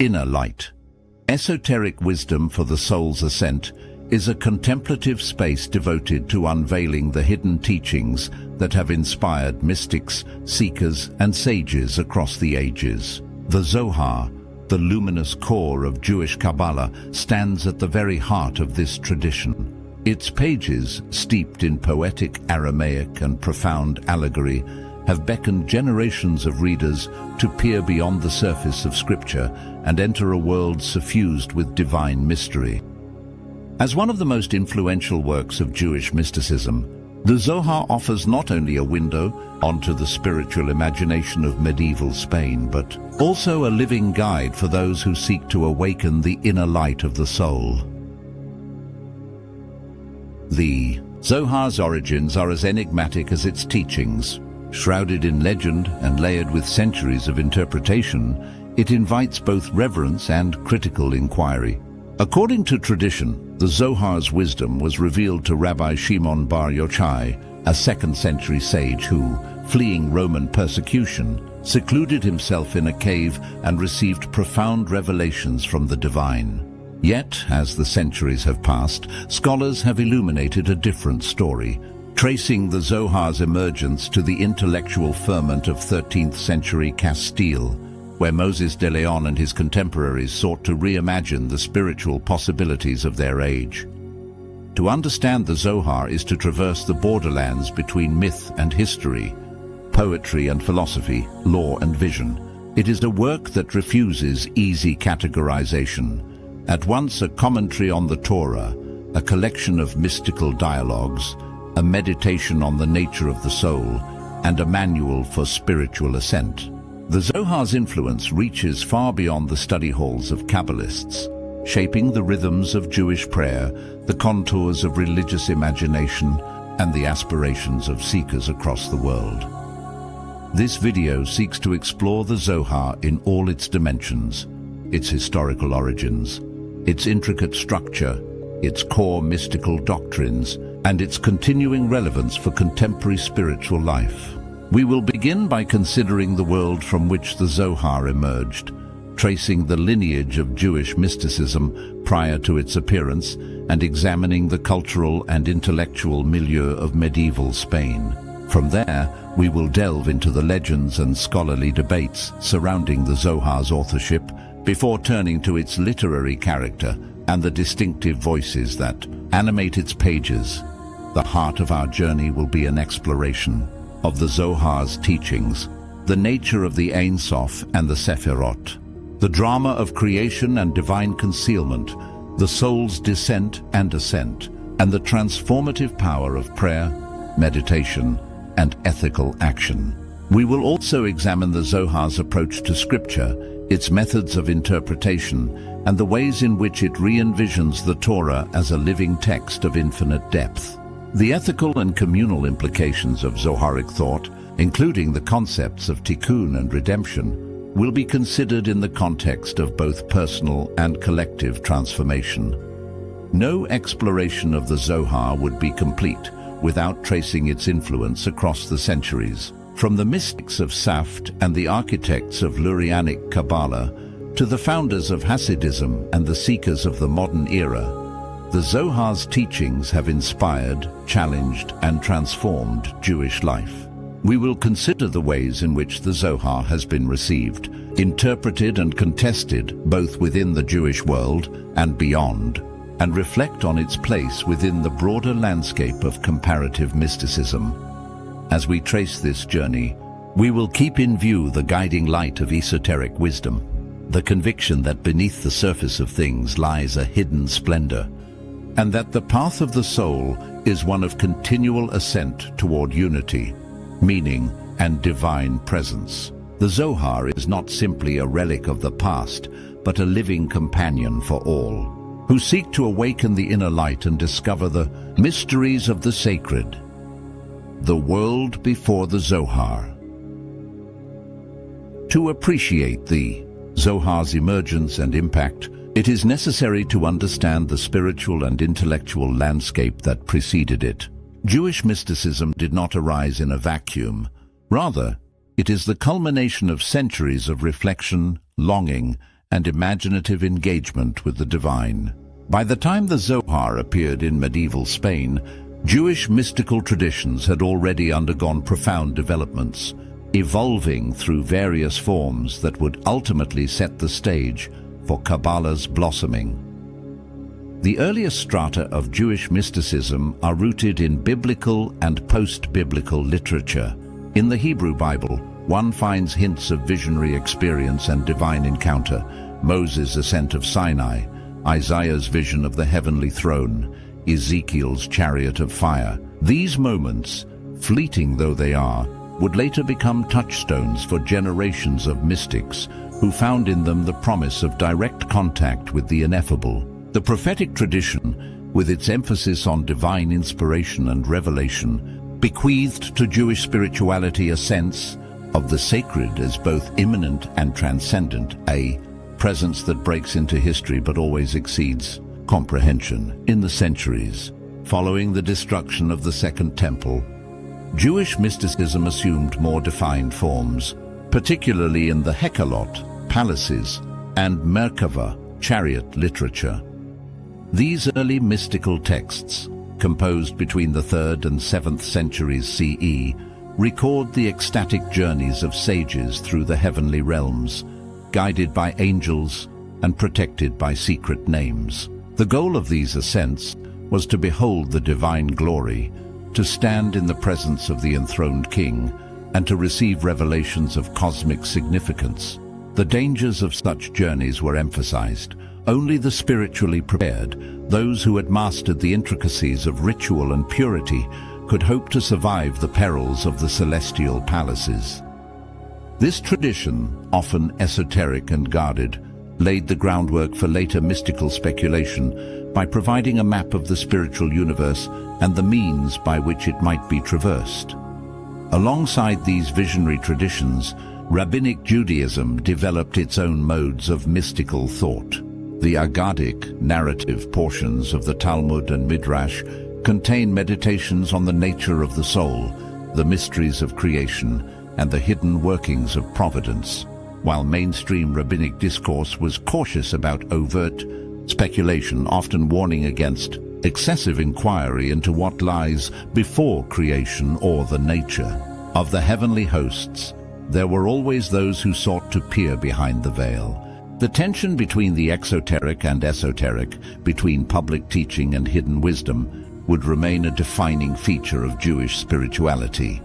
Inner light. Esoteric wisdom for the soul's ascent is a contemplative space devoted to unveiling the hidden teachings that have inspired mystics, seekers, and sages across the ages. The Zohar, the luminous core of Jewish Kabbalah, stands at the very heart of this tradition. Its pages, steeped in poetic Aramaic and profound allegory, have beckoned generations of readers to peer beyond the surface of Scripture and enter a world suffused with divine mystery. As one of the most influential works of Jewish mysticism, the Zohar offers not only a window onto the spiritual imagination of medieval Spain, but also a living guide for those who seek to awaken the inner light of the soul. The Zohar's origins are as enigmatic as its teachings. Shrouded in legend and layered with centuries of interpretation, it invites both reverence and critical inquiry. According to tradition, the Zohar's wisdom was revealed to Rabbi Shimon bar Yochai, a 2nd century sage who, fleeing Roman persecution, secluded himself in a cave and received profound revelations from the divine. Yet, as the centuries have passed, scholars have illuminated a different story, tracing the Zohar's emergence to the intellectual ferment of 13th century Castile, where Moses de León and his contemporaries sought to reimagine the spiritual possibilities of their age. To understand the Zohar is to traverse the borderlands between myth and history, poetry and philosophy, law and vision. It is a work that refuses easy categorization. At once a commentary on the Torah, a collection of mystical dialogues, a meditation on the nature of the soul, and a manual for spiritual ascent. The Zohar's influence reaches far beyond the study halls of Kabbalists, shaping the rhythms of Jewish prayer, the contours of religious imagination, and the aspirations of seekers across the world. This video seeks to explore the Zohar in all its dimensions, its historical origins, its intricate structure, its core mystical doctrines, and its continuing relevance for contemporary spiritual life. We will begin by considering the world from which the Zohar emerged, tracing the lineage of Jewish mysticism prior to its appearance and examining the cultural and intellectual milieu of medieval Spain. From there, we will delve into the legends and scholarly debates surrounding the Zohar's authorship before turning to its literary character and the distinctive voices that animate its pages. The heart of our journey will be an exploration of the Zohar's teachings, the nature of the Ein Sof and the Sephirot, the drama of creation and divine concealment, the soul's descent and ascent, and the transformative power of prayer, meditation, and ethical action. We will also examine the Zohar's approach to Scripture, its methods of interpretation, and the ways in which it re-envisions the Torah as a living text of infinite depth. The ethical and communal implications of Zoharic thought, including the concepts of Tikkun and redemption, will be considered in the context of both personal and collective transformation. No exploration of the Zohar would be complete without tracing its influence across the centuries. From the mystics of Saft and the architects of Lurianic Kabbalah to the founders of Hassidism and the seekers of the modern era, the Zohar's teachings have inspired, challenged, and transformed Jewish life. We will consider the ways in which the Zohar has been received, interpreted and contested both within the Jewish world and beyond, and reflect on its place within the broader landscape of comparative mysticism. As we trace this journey, we will keep in view the guiding light of esoteric wisdom, the conviction that beneath the surface of things lies a hidden splendor, and that the path of the soul is one of continual ascent toward unity, meaning, and divine presence. The Zohar is not simply a relic of the past, but a living companion for all who seek to awaken the inner light and discover the mysteries of the sacred. The world before the Zohar. To appreciate the Zohar's emergence and impact, it is necessary to understand the spiritual and intellectual landscape that preceded it. Jewish mysticism did not arise in a vacuum. Rather, it is the culmination of centuries of reflection, longing, and imaginative engagement with the divine. By the time the Zohar appeared in medieval Spain, Jewish mystical traditions had already undergone profound developments, evolving through various forms that would ultimately set the stage for Kabbalah's blossoming. The earliest strata of Jewish mysticism are rooted in biblical and post-biblical literature. In the Hebrew Bible, one finds hints of visionary experience and divine encounter: Moses' ascent of Sinai, Isaiah's vision of the heavenly throne, Ezekiel's chariot of fire. These moments, fleeting though they are, would later become touchstones for generations of mystics who found in them the promise of direct contact with the ineffable. The prophetic tradition, with its emphasis on divine inspiration and revelation, bequeathed to Jewish spirituality a sense of the sacred as both immanent and transcendent, a presence that breaks into history but always exceeds comprehension. In the centuries following the destruction of the Second Temple, Jewish mysticism assumed more defined forms, particularly in the Hekkalot, palaces, and Merkava, chariot literature. These early mystical texts, composed between the 3rd and 7th centuries CE, record the ecstatic journeys of sages through the heavenly realms, guided by angels and protected by secret names. The goal of these ascents was to behold the divine glory, to stand in the presence of the enthroned king, and to receive revelations of cosmic significance. The dangers of such journeys were emphasized. Only the spiritually prepared, those who had mastered the intricacies of ritual and purity, could hope to survive the perils of the celestial palaces. This tradition, often esoteric and guarded, laid the groundwork for later mystical speculation by providing a map of the spiritual universe and the means by which it might be traversed. Alongside these visionary traditions, Rabbinic Judaism developed its own modes of mystical thought. The Aggadic narrative portions of the Talmud and Midrash contain meditations on the nature of the soul, the mysteries of creation, and the hidden workings of providence, while mainstream rabbinic discourse was cautious about overt speculation, often warning against excessive inquiry into what lies before creation or the nature. Of the heavenly hosts, there were always those who sought to peer behind the veil. The tension between the exoteric and esoteric, between public teaching and hidden wisdom, would remain a defining feature of Jewish spirituality.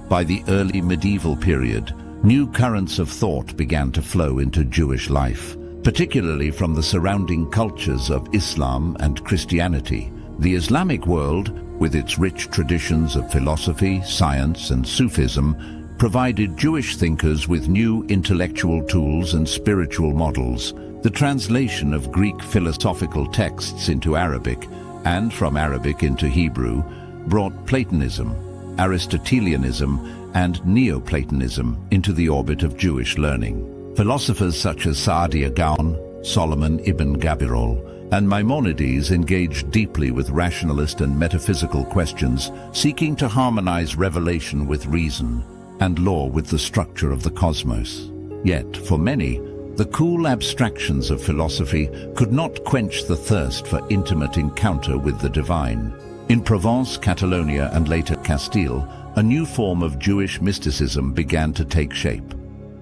By the early medieval period, new currents of thought began to flow into Jewish life, particularly from the surrounding cultures of Islam and Christianity. The Islamic world, with its rich traditions of philosophy, science, and Sufism, provided Jewish thinkers with new intellectual tools and spiritual models. The translation of Greek philosophical texts into Arabic, and from Arabic into Hebrew, brought Platonism, Aristotelianism, and Neoplatonism into the orbit of Jewish learning. Philosophers such as Saadia Gaon, Solomon ibn Gabirol, and Maimonides engaged deeply with rationalist and metaphysical questions, seeking to harmonize revelation with reason and law with the structure of the cosmos. Yet, for many, the cool abstractions of philosophy could not quench the thirst for intimate encounter with the divine. In Provence, Catalonia, and later Castile, a new form of Jewish mysticism began to take shape: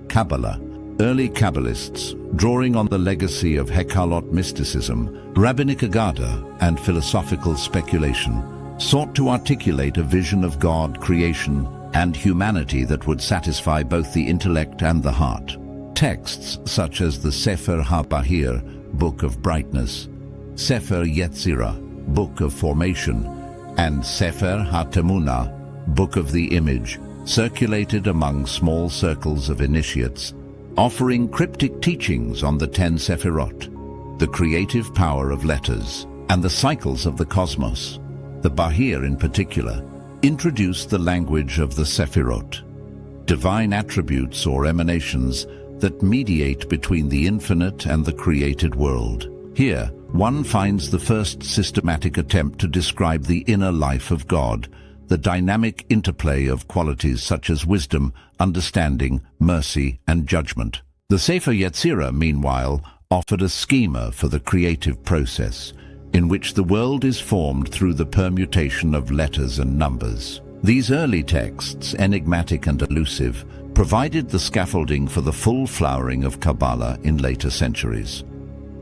Kabbalah. Early Kabbalists, drawing on the legacy of Hekkalot mysticism, rabbinic agada, and philosophical speculation, sought to articulate a vision of God, creation, and humanity that would satisfy both the intellect and the heart. Texts such as the Sefer HaBahir, Book of Brightness, Sefer Yetzirah, Book of Formation, and Sefer HaTemunah, Book of the Image, circulated among small circles of initiates, offering cryptic teachings on the 10 Sephirot, the creative power of letters, and the cycles of the cosmos. The Bahir, in particular, introduced the language of the Sephirot, divine attributes or emanations that mediate between the infinite and the created world. Here, one finds the first systematic attempt to describe the inner life of God, the dynamic interplay of qualities such as wisdom, understanding, mercy, and judgment. The Sefer Yetzirah, meanwhile, offered a schema for the creative process, in which the world is formed through the permutation of letters and numbers. These early texts, enigmatic and elusive, provided the scaffolding for the full flowering of Kabbalah in later centuries.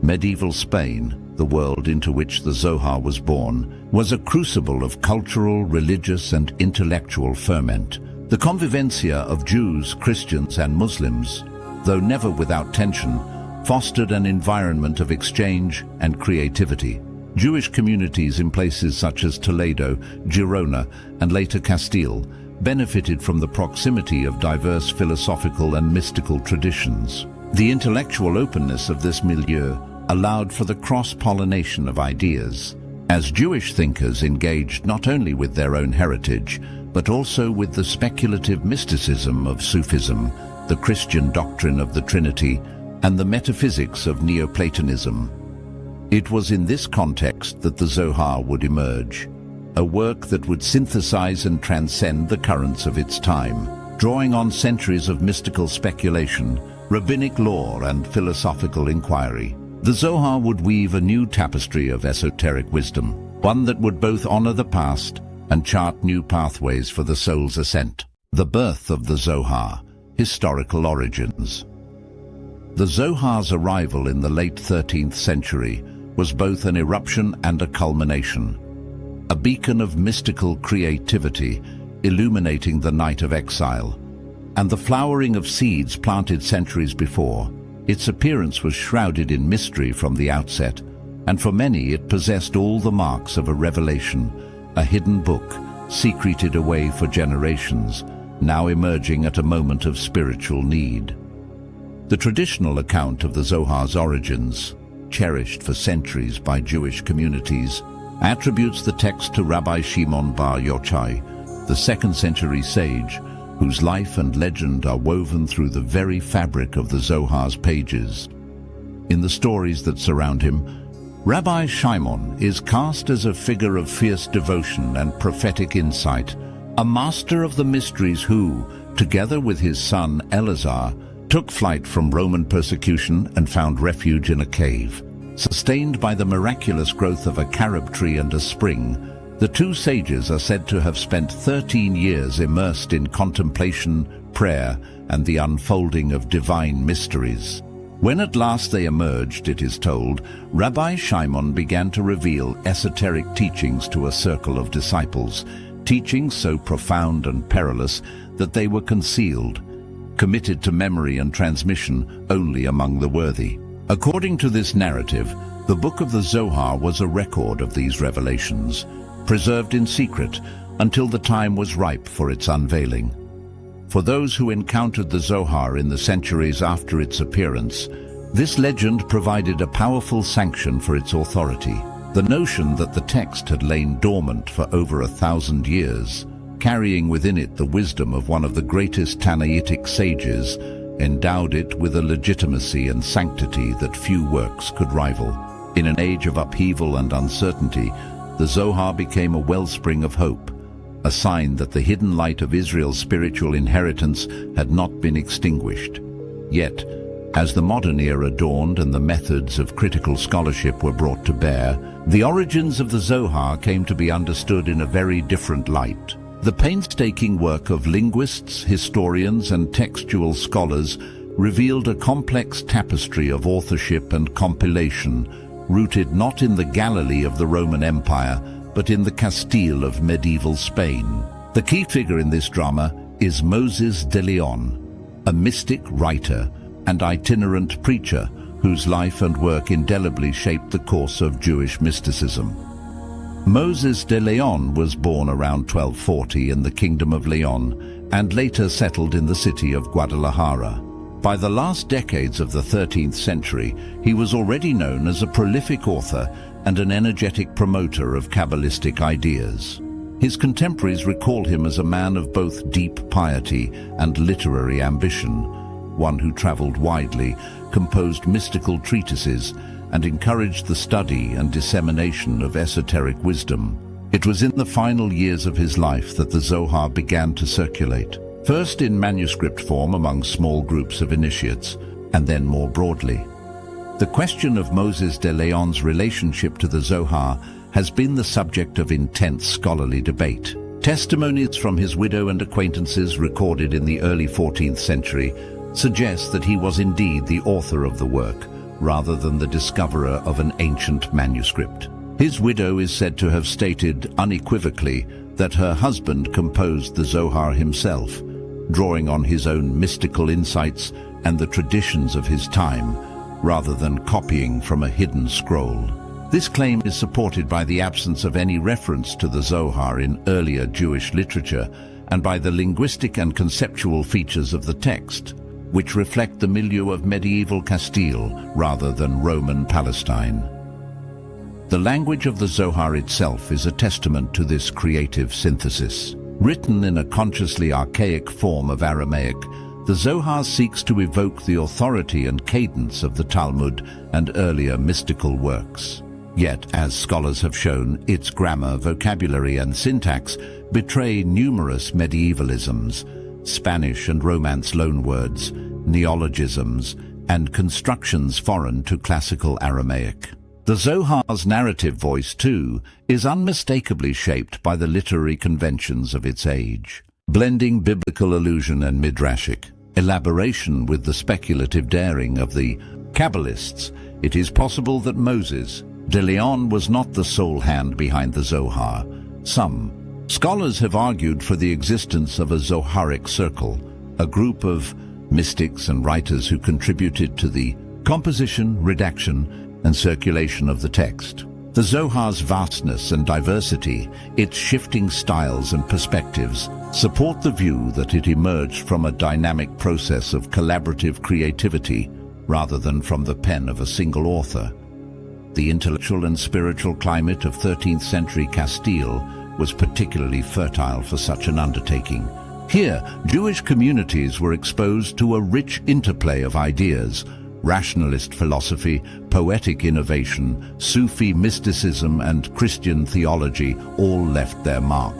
Medieval Spain, the world into which the Zohar was born, was a crucible of cultural, religious and intellectual ferment. The convivencia of Jews, Christians and Muslims, though never without tension, fostered an environment of exchange and creativity. Jewish communities in places such as Toledo, Girona and later Castile benefited from the proximity of diverse philosophical and mystical traditions. The intellectual openness of this milieu allowed for the cross-pollination of ideas, as Jewish thinkers engaged not only with their own heritage, but also with the speculative mysticism of Sufism, the Christian doctrine of the Trinity, and the metaphysics of Neoplatonism. It was in this context that the Zohar would emerge, a work that would synthesize and transcend the currents of its time, drawing on centuries of mystical speculation, rabbinic lore and philosophical inquiry. The Zohar would weave a new tapestry of esoteric wisdom, one that would both honor the past and chart new pathways for the soul's ascent. The birth of the Zohar, historical origins. The Zohar's arrival in the late 13th century was both an eruption and a culmination, a beacon of mystical creativity illuminating the night of exile, and the flowering of seeds planted centuries before. Its appearance was shrouded in mystery from the outset, and for many it possessed all the marks of a revelation, a hidden book, secreted away for generations, now emerging at a moment of spiritual need. The traditional account of the Zohar's origins, cherished for centuries by Jewish communities, attributes the text to Rabbi Shimon bar Yochai, the 2nd century sage, whose life and legend are woven through the very fabric of the Zohar's pages. In the stories that surround him, Rabbi Shimon is cast as a figure of fierce devotion and prophetic insight, a master of the mysteries who, together with his son Eleazar, took flight from Roman persecution and found refuge in a cave. Sustained by the miraculous growth of a carob tree and a spring, the two sages are said to have spent 13 years immersed in contemplation, prayer, and the unfolding of divine mysteries. When at last they emerged, it is told, Rabbi Shimon began to reveal esoteric teachings to a circle of disciples, teachings so profound and perilous that they were concealed, committed to memory and transmission only among the worthy. According to this narrative, the Book of the Zohar was a record of these revelations, preserved in secret until the time was ripe for its unveiling. For those who encountered the Zohar in the centuries after its appearance, this legend provided a powerful sanction for its authority. The notion that the text had lain dormant for over 1,000 years, carrying within it the wisdom of one of the greatest Tannaitic sages, endowed it with a legitimacy and sanctity that few works could rival. In an age of upheaval and uncertainty, the Zohar became a wellspring of hope, a sign that the hidden light of Israel's spiritual inheritance had not been extinguished. Yet, as the modern era dawned and the methods of critical scholarship were brought to bear, the origins of the Zohar came to be understood in a very different light. The painstaking work of linguists, historians, and textual scholars revealed a complex tapestry of authorship and compilation, rooted not in the Galilee of the Roman Empire, but in the Castile of medieval Spain. The key figure in this drama is Moses de León, a mystic writer and itinerant preacher whose life and work indelibly shaped the course of Jewish mysticism. Moses de León was born around 1240 in the Kingdom of León and later settled in the city of Guadalajara. By the last decades of the 13th century, he was already known as a prolific author and an energetic promoter of Kabbalistic ideas. His contemporaries recall him as a man of both deep piety and literary ambition, one who traveled widely, composed mystical treatises, and encouraged the study and dissemination of esoteric wisdom. It was in the final years of his life that the Zohar began to circulate. First in manuscript form among small groups of initiates, and then more broadly. The question of Moses de León's relationship to the Zohar has been the subject of intense scholarly debate. Testimonies from his widow and acquaintances recorded in the early 14th century suggest that he was indeed the author of the work, rather than the discoverer of an ancient manuscript. His widow is said to have stated unequivocally that her husband composed the Zohar himself, drawing on his own mystical insights and the traditions of his time, rather than copying from a hidden scroll. This claim is supported by the absence of any reference to the Zohar in earlier Jewish literature and by the linguistic and conceptual features of the text, which reflect the milieu of medieval Castile rather than Roman Palestine. The language of the Zohar itself is a testament to this creative synthesis. Written in a consciously archaic form of Aramaic, the Zohar seeks to evoke the authority and cadence of the Talmud and earlier mystical works. Yet, as scholars have shown, its grammar, vocabulary and syntax betray numerous medievalisms, Spanish and Romance loanwords, neologisms, and constructions foreign to classical Aramaic. The Zohar's narrative voice, too, is unmistakably shaped by the literary conventions of its age. Blending biblical allusion and midrashic elaboration with the speculative daring of the Kabbalists, it is possible that Moses de León was not the sole hand behind the Zohar. Some scholars have argued for the existence of a Zoharic circle, a group of mystics and writers who contributed to the composition, redaction, and circulation of the text. The Zohar's vastness and diversity, its shifting styles and perspectives, support the view that it emerged from a dynamic process of collaborative creativity rather than from the pen of a single author. The intellectual and spiritual climate of 13th century Castile was particularly fertile for such an undertaking. Here, Jewish communities were exposed to a rich interplay of ideas: rationalist philosophy, poetic innovation, Sufi mysticism, and Christian theology all left their mark.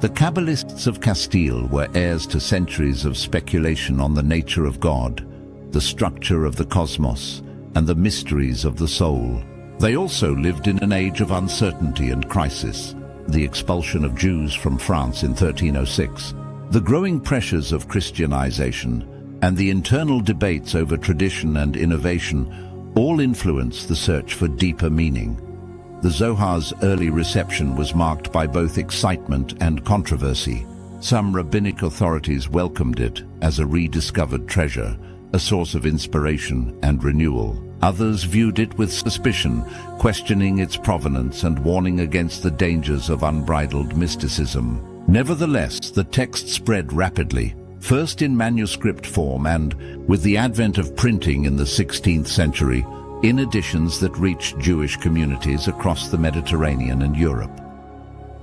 The Kabbalists of Castile were heirs to centuries of speculation on the nature of God, the structure of the cosmos, and the mysteries of the soul. They also lived in an age of uncertainty and crisis: the expulsion of Jews from France in 1306, the growing pressures of Christianization, and the internal debates over tradition and innovation all influenced the search for deeper meaning. The Zohar's early reception was marked by both excitement and controversy. Some rabbinic authorities welcomed it as a rediscovered treasure, a source of inspiration and renewal. Others viewed it with suspicion, questioning its provenance and warning against the dangers of unbridled mysticism. Nevertheless, the text spread rapidly, first in manuscript form and, with the advent of printing in the 16th century, in editions that reached Jewish communities across the Mediterranean and Europe.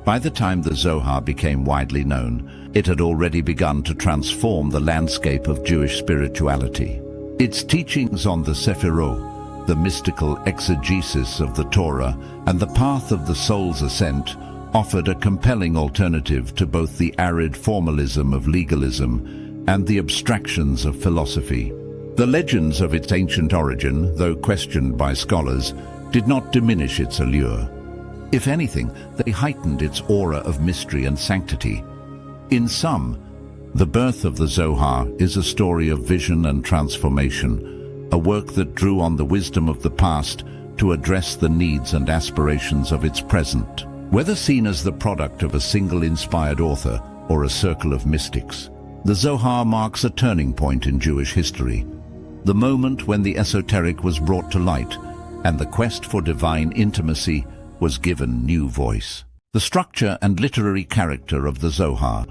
By the time the Zohar became widely known, it had already begun to transform the landscape of Jewish spirituality. Its teachings on the Sephirot, the mystical exegesis of the Torah, and the path of the soul's ascent offered a compelling alternative to both the arid formalism of legalism and the abstractions of philosophy. The legends of its ancient origin, though questioned by scholars, did not diminish its allure. If anything, they heightened its aura of mystery and sanctity. In sum, the birth of the Zohar is a story of vision and transformation, a work that drew on the wisdom of the past to address the needs and aspirations of its present. Whether seen as the product of a single inspired author or a circle of mystics, the Zohar marks a turning point in Jewish history, the moment when the esoteric was brought to light and the quest for divine intimacy was given new voice. The structure and literary character of the Zohar.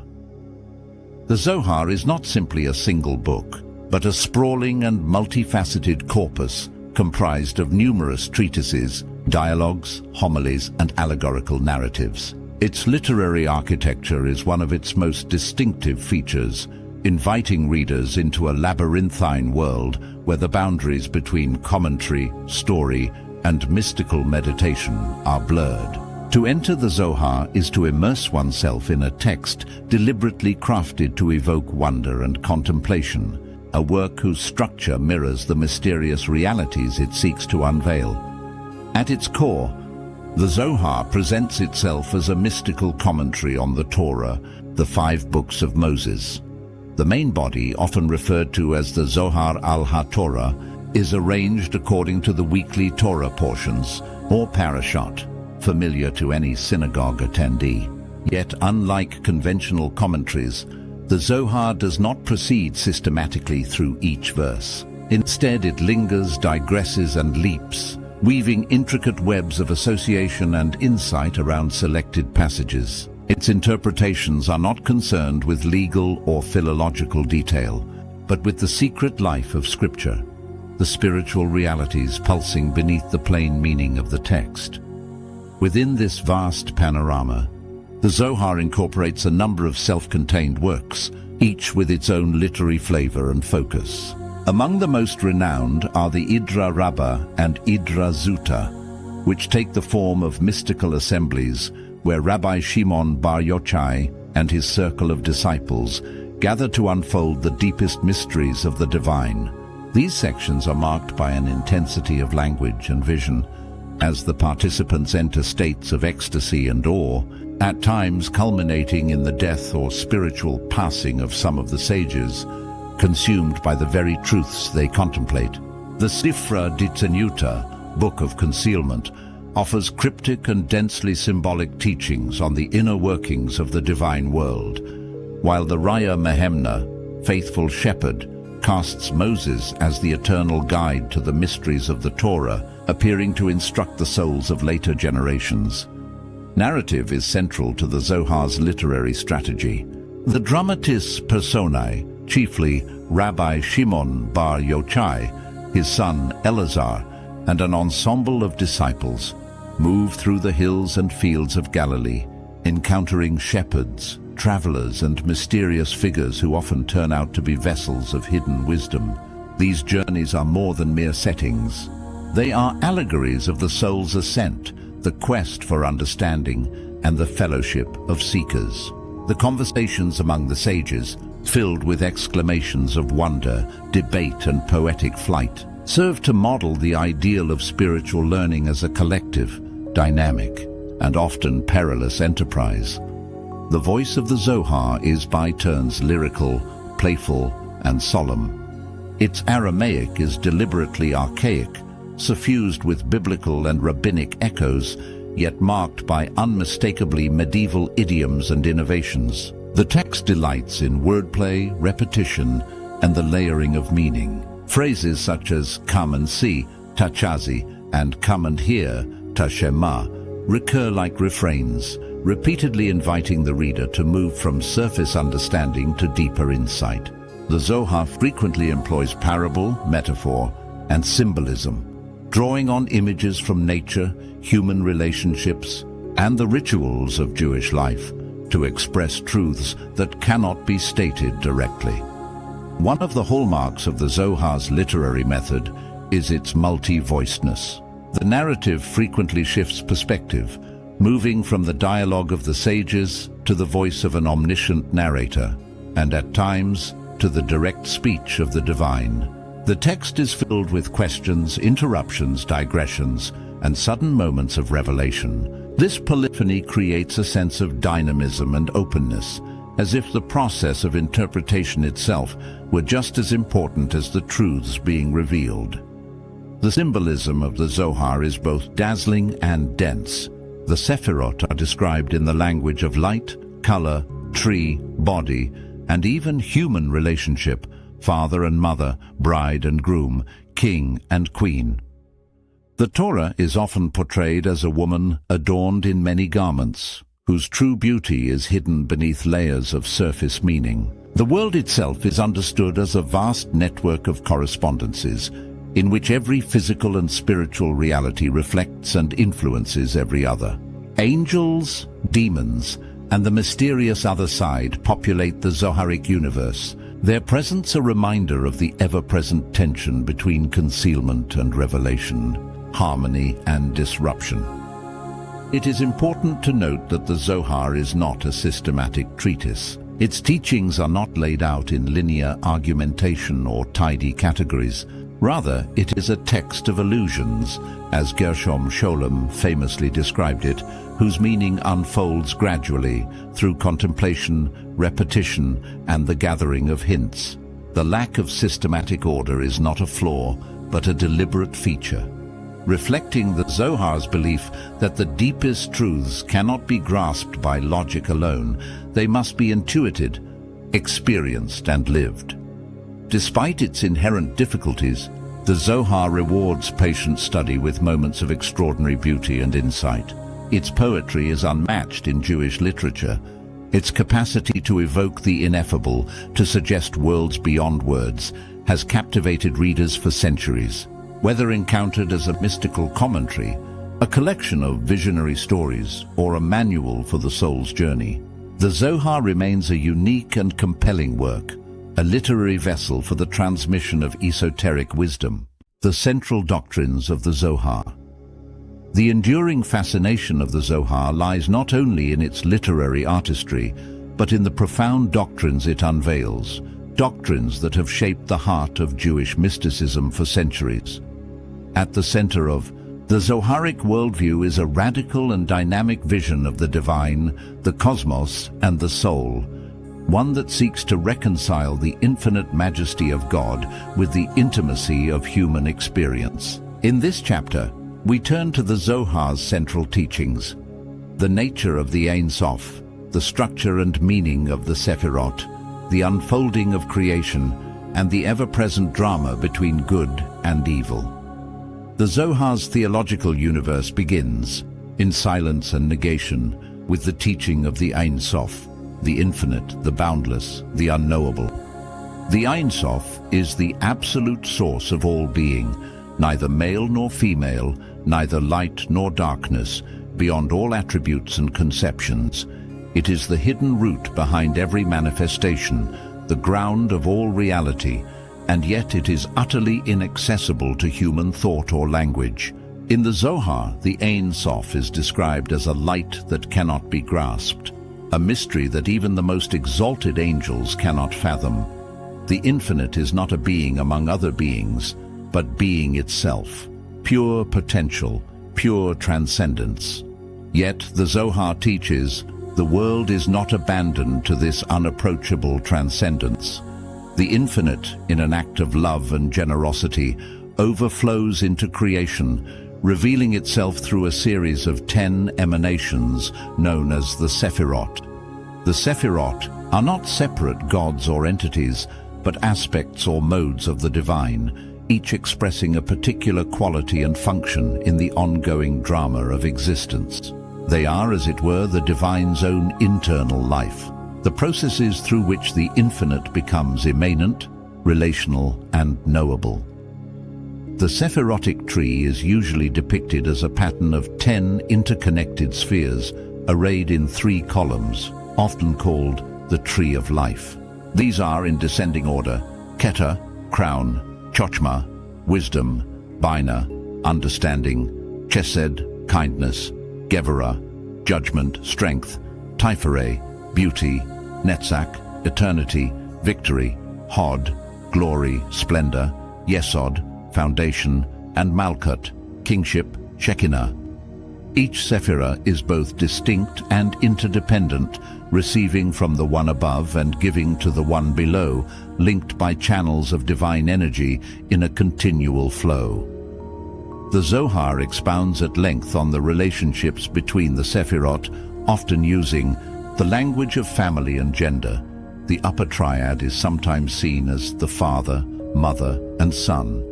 The Zohar is not simply a single book, but a sprawling and multifaceted corpus comprised of numerous treatises, dialogues, homilies, and allegorical narratives. Its literary architecture is one of its most distinctive features, inviting readers into a labyrinthine world where the boundaries between commentary, story, and mystical meditation are blurred. To enter the Zohar is to immerse oneself in a text deliberately crafted to evoke wonder and contemplation. a work whose structure mirrors the mysterious realities it seeks to unveil. At its core, the Zohar presents itself as a mystical commentary on the Torah, the 5 books of Moses. The main body, often referred to as the Zohar al-HaTorah, is arranged according to the weekly Torah portions, or parashot, familiar to any synagogue attendee. Yet, unlike conventional commentaries, the Zohar does not proceed systematically through each verse. Instead, it lingers, digresses, and leaps, weaving intricate webs of association and insight around selected passages. Its interpretations are not concerned with legal or philological detail, but with the secret life of Scripture, the spiritual realities pulsing beneath the plain meaning of the text. Within this vast panorama, the Zohar incorporates a number of self-contained works, each with its own literary flavor and focus. Among the most renowned are the Idra Rabbah and Idra Zuta, which take the form of mystical assemblies where Rabbi Shimon Bar Yochai and his circle of disciples gather to unfold the deepest mysteries of the divine. These sections are marked by an intensity of language and vision, as the participants enter states of ecstasy and awe, at times culminating in the death or spiritual passing of some of the sages, consumed by the very truths they contemplate. The Sifra Ditzenuta, Book of Concealment, offers cryptic and densely symbolic teachings on the inner workings of the divine world, while the Raya Mehemna, Faithful Shepherd, casts Moses as the eternal guide to the mysteries of the Torah, appearing to instruct the souls of later generations. Narrative is central to the Zohar's literary strategy. The dramatis personae, chiefly Rabbi Shimon Bar Yochai, his son Eleazar, and an ensemble of disciples, move through the hills and fields of Galilee, encountering shepherds, travelers, and mysterious figures who often turn out to be vessels of hidden wisdom. These journeys are more than mere settings. They are allegories of the soul's ascent, the quest for understanding, and the fellowship of seekers. The conversations among the sages, filled with exclamations of wonder, debate, and poetic flight, serve to model the ideal of spiritual learning as a collective, dynamic, and often perilous enterprise. The voice of the Zohar is by turns lyrical, playful, and solemn. Its Aramaic is deliberately archaic, suffused with biblical and rabbinic echoes, yet marked by unmistakably medieval idioms and innovations. The text delights in wordplay, repetition, and the layering of meaning. Phrases such as "come and see," "tachazi," and "come and hear," "tashema," recur like refrains, repeatedly inviting the reader to move from surface understanding to deeper insight. The Zohar frequently employs parable, metaphor, and symbolism, drawing on images from nature, human relationships, and the rituals of Jewish life to express truths that cannot be stated directly. One of the hallmarks of the Zohar's literary method is its multi-voicedness. The narrative frequently shifts perspective, moving from the dialogue of the sages to the voice of an omniscient narrator, and at times to the direct speech of the divine. The text is filled with questions, interruptions, digressions, and sudden moments of revelation. This polyphony creates a sense of dynamism and openness, as if the process of interpretation itself were just as important as the truths being revealed. The symbolism of the Zohar is both dazzling and dense. The Sephirot are described in the language of light, color, tree, body, and even human relationship, father and mother, bride and groom, king and queen. The Torah is often portrayed as a woman adorned in many garments, whose true beauty is hidden beneath layers of surface meaning. The world itself is understood as a vast network of correspondences, in which every physical and spiritual reality reflects and influences every other. Angels, demons, and the mysterious other side populate the Zoharic universe, their presence a reminder of the ever-present tension between concealment and revelation, harmony and disruption. It is important to note that the Zohar is not a systematic treatise. Its teachings are not laid out in linear argumentation or tidy categories. Rather, it is a text of illusions, as Gershom Scholem famously described it, whose meaning unfolds gradually through contemplation, repetition, and the gathering of hints. The lack of systematic order is not a flaw, but a deliberate feature, reflecting the Zohar's belief that the deepest truths cannot be grasped by logic alone. They must be intuited, experienced, and lived. Despite its inherent difficulties, the Zohar rewards patient study with moments of extraordinary beauty and insight. Its poetry is unmatched in Jewish literature. Its capacity to evoke the ineffable, to suggest worlds beyond words, has captivated readers for centuries. Whether encountered as a mystical commentary, a collection of visionary stories, or a manual for the soul's journey, the Zohar remains a unique and compelling work, a literary vessel for the transmission of esoteric wisdom. The central doctrines of the Zohar. The enduring fascination of the Zohar lies not only in its literary artistry, but in the profound doctrines it unveils, doctrines that have shaped the heart of Jewish mysticism for centuries. At the center of the Zoharic worldview is a radical and dynamic vision of the divine, the cosmos, and the soul, one that seeks to reconcile the infinite majesty of God with the intimacy of human experience. In this chapter, we turn to the Zohar's central teachings, the nature of the Ein Sof, the structure and meaning of the Sephirot, the unfolding of creation, and the ever-present drama between good and evil. The Zohar's theological universe begins, in silence and negation, with the teaching of the Ein Sof, the infinite, the boundless, the unknowable. The Ein Sof is the absolute source of all being, neither male nor female, neither light nor darkness, beyond all attributes and conceptions. It is the hidden root behind every manifestation, the ground of all reality, and yet it is utterly inaccessible to human thought or language. In the Zohar, the Ein Sof is described as a light that cannot be grasped, a mystery that even the most exalted angels cannot fathom. The infinite is not a being among other beings, but being itself, pure potential, pure transcendence. Yet the Zohar teaches, the world is not abandoned to this unapproachable transcendence. The infinite, in an act of love and generosity, overflows into creation, revealing itself through a series of 10 emanations known as the Sephirot. The Sephirot are not separate gods or entities, but aspects or modes of the divine, each expressing a particular quality and function in the ongoing drama of existence. They are, as it were, the divine's own internal life, the processes through which the infinite becomes immanent, relational, and knowable. The Sephirotic tree is usually depicted as a pattern of 10 interconnected spheres arrayed in 3 columns, often called the Tree of Life. These are, in descending order, Keter, crown, Chochmah, wisdom, Binah, understanding, Chesed, kindness, Gevurah, judgment, strength, Tifereh, beauty, Netzach, eternity, victory, Hod, glory, splendor, Yesod, foundation, and Malkut, kingship, Shekinah. Each Sephirah is both distinct and interdependent, receiving from the one above and giving to the one below, linked by channels of divine energy in a continual flow. The Zohar expounds at length on the relationships between the Sephirot, often using the language of family and gender. The upper triad is sometimes seen as the father, mother, and son.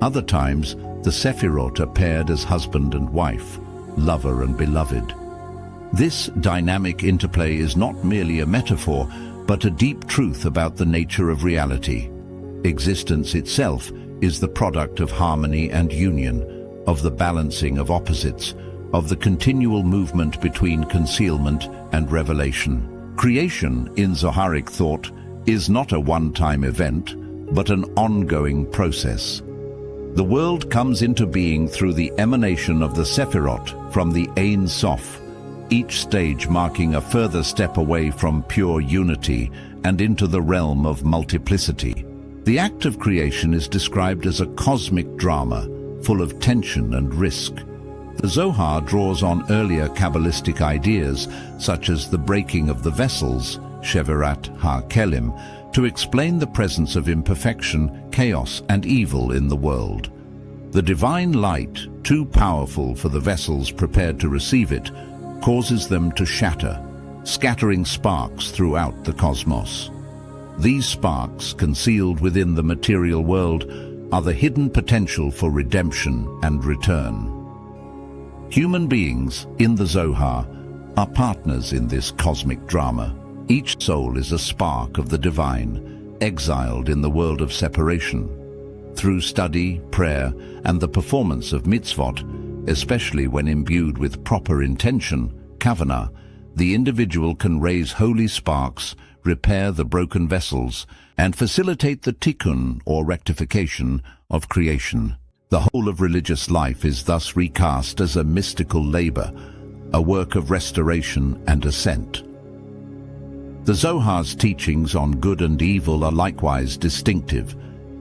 Other times, the Sephirot are paired as husband and wife, lover and beloved. This dynamic interplay is not merely a metaphor, but a deep truth about the nature of reality. Existence itself is the product of harmony and union, of the balancing of opposites, of the continual movement between concealment and revelation. Creation, in Zoharic thought, is not a one-time event, but an ongoing process. The world comes into being through the emanation of the Sephirot from the Ein Sof, each stage marking a further step away from pure unity and into the realm of multiplicity. The act of creation is described as a cosmic drama, full of tension and risk. The Zohar draws on earlier Kabbalistic ideas, such as the breaking of the vessels, Sephirot ha-Kelim, to explain the presence of imperfection, chaos, and evil in the world. The divine light, too powerful for the vessels prepared to receive it, causes them to shatter, scattering sparks throughout the cosmos. These sparks, concealed within the material world, are the hidden potential for redemption and return. Human beings, in the Zohar, are partners in this cosmic drama. Each soul is a spark of the divine, exiled in the world of separation. Through study, prayer, and the performance of mitzvot, especially when imbued with proper intention, Kavanah, the individual can raise holy sparks, repair the broken vessels, and facilitate the Tikkun, or rectification, of creation. The whole of religious life is thus recast as a mystical labor, a work of restoration and ascent. The Zohar's teachings on good and evil are likewise distinctive.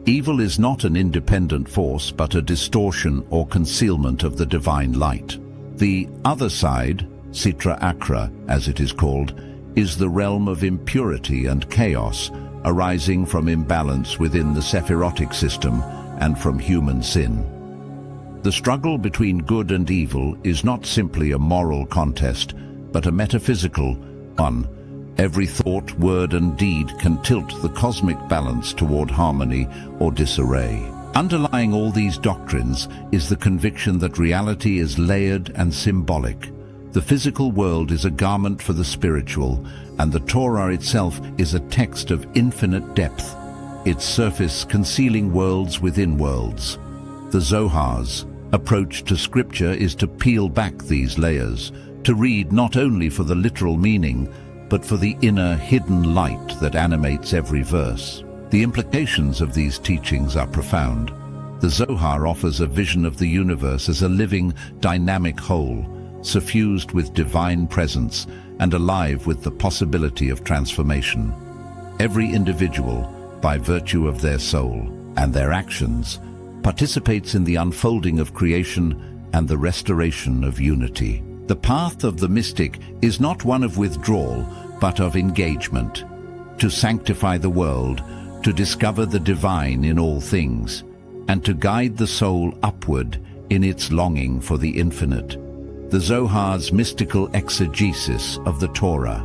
Evil is not an independent force, but a distortion or concealment of the divine light. The other side, Sitra Akra, as it is called, is the realm of impurity and chaos, arising from imbalance within the Sephirotic system and from human sin. The struggle between good and evil is not simply a moral contest, but a metaphysical one. Every thought, word, and deed can tilt the cosmic balance toward harmony or disarray. Underlying all these doctrines is the conviction that reality is layered and symbolic. The physical world is a garment for the spiritual, and the Torah itself is a text of infinite depth, its surface concealing worlds within worlds. The Zohar's approach to scripture is to peel back these layers, to read not only for the literal meaning, but for the inner hidden light that animates every verse. The implications of these teachings are profound. The Zohar offers a vision of the universe as a living, dynamic whole, suffused with divine presence and alive with the possibility of transformation. Every individual, by virtue of their soul and their actions, participates in the unfolding of creation and the restoration of unity. The path of the mystic is not one of withdrawal, but of engagement, to sanctify the world, to discover the divine in all things, and to guide the soul upward in its longing for the infinite. The Zohar's mystical exegesis of the Torah.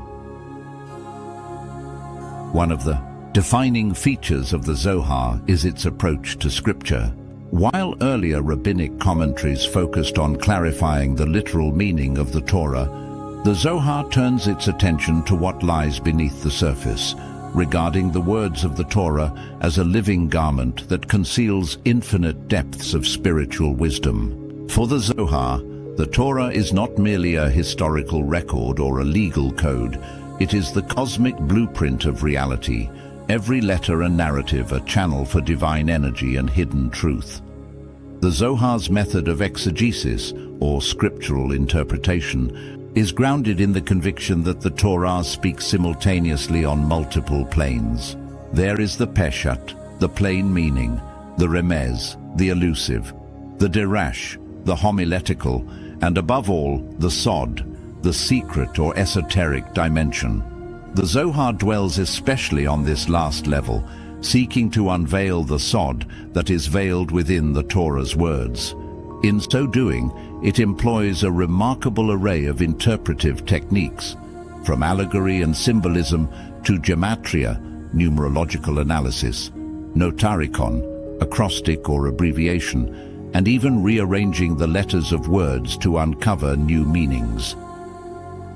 One of the defining features of the Zohar is its approach to scripture. While earlier rabbinic commentaries focused on clarifying the literal meaning of the Torah, the Zohar turns its attention to what lies beneath the surface, regarding the words of the Torah as a living garment that conceals infinite depths of spiritual wisdom. For the Zohar, the Torah is not merely a historical record or a legal code. It is the cosmic blueprint of reality, every letter and narrative a channel for divine energy and hidden truth. The Zohar's method of exegesis, or scriptural interpretation, is grounded in the conviction that the Torah speaks simultaneously on multiple planes. There is the Peshat, the plain meaning, the Remez, the elusive, the Dirash, the homiletical, and above all, the Sod, the secret or esoteric dimension. The Zohar dwells especially on this last level, seeking to unveil the Sod that is veiled within the Torah's words. In so doing, it employs a remarkable array of interpretive techniques, from allegory and symbolism to gematria, numerological analysis, notarikon, acrostic or abbreviation, and even rearranging the letters of words to uncover new meanings.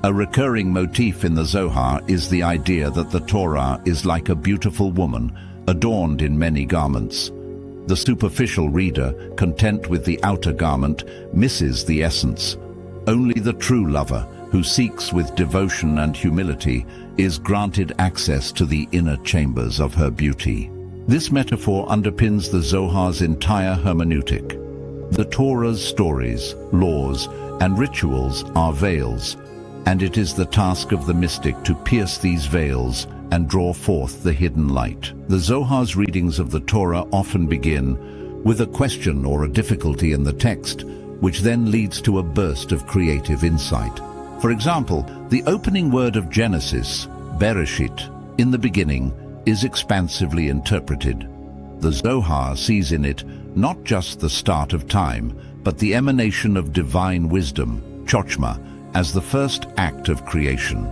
A recurring motif in the Zohar is the idea that the Torah is like a beautiful woman, adorned in many garments. The superficial reader, content with the outer garment, misses the essence. Only the true lover, who seeks with devotion and humility, is granted access to the inner chambers of her beauty. This metaphor underpins the Zohar's entire hermeneutic. The Torah's stories, laws, and rituals are veils, and it is the task of the mystic to pierce these veils and draw forth the hidden light. The Zohar's readings of the Torah often begin with a question or a difficulty in the text, which then leads to a burst of creative insight. For example, the opening word of Genesis, Bereshit, in the beginning, is expansively interpreted. The Zohar sees in it not just the start of time, but the emanation of divine wisdom, Chochmah, as the first act of creation.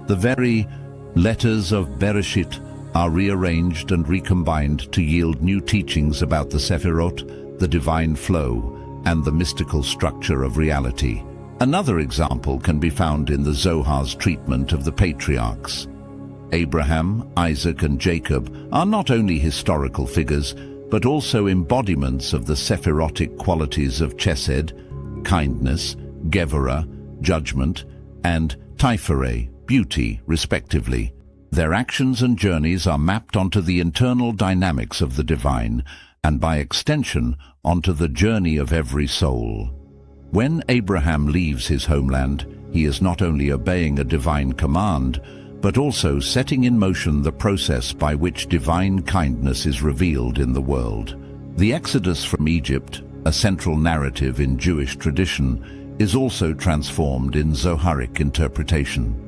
The very letters of Bereshit are rearranged and recombined to yield new teachings about the Sephirot, the divine flow, and the mystical structure of reality. Another example can be found in the Zohar's treatment of the patriarchs. Abraham, Isaac, and Jacob are not only historical figures, but also embodiments of the Sephirotic qualities of Chesed, kindness, Gevurah, judgment, and Tiferet, beauty, respectively. Their actions and journeys are mapped onto the internal dynamics of the divine, and by extension, onto the journey of every soul. When Abraham leaves his homeland, he is not only obeying a divine command, but also setting in motion the process by which divine kindness is revealed in the world. The Exodus from Egypt, a central narrative in Jewish tradition, is also transformed in Zoharic interpretation.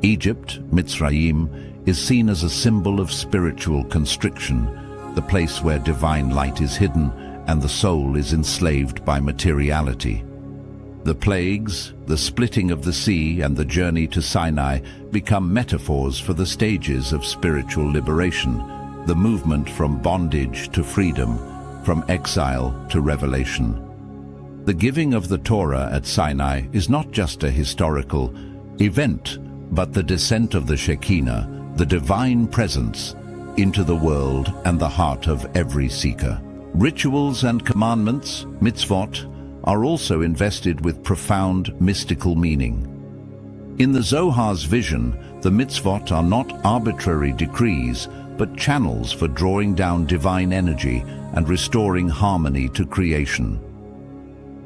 Egypt, Mitzrayim, is seen as a symbol of spiritual constriction, the place where divine light is hidden and the soul is enslaved by materiality. The plagues, the splitting of the sea, and the journey to Sinai become metaphors for the stages of spiritual liberation, the movement from bondage to freedom, from exile to revelation. The giving of the Torah at Sinai is not just a historical event, but the descent of the Shekinah, the divine presence, into the world and the heart of every seeker. Rituals and commandments, mitzvot, are also invested with profound mystical meaning. In the Zohar's vision, the mitzvot are not arbitrary decrees, but channels for drawing down divine energy and restoring harmony to creation.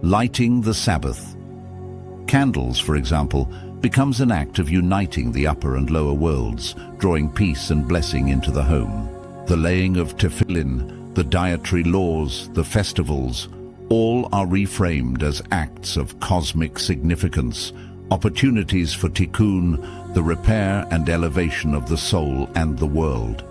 Lighting the Sabbath. Candles, for example, becomes an act of uniting the upper and lower worlds, drawing peace and blessing into the home. The laying of tefillin, the dietary laws, the festivals, all are reframed as acts of cosmic significance, opportunities for Tikkun, the repair and elevation of the soul and the world.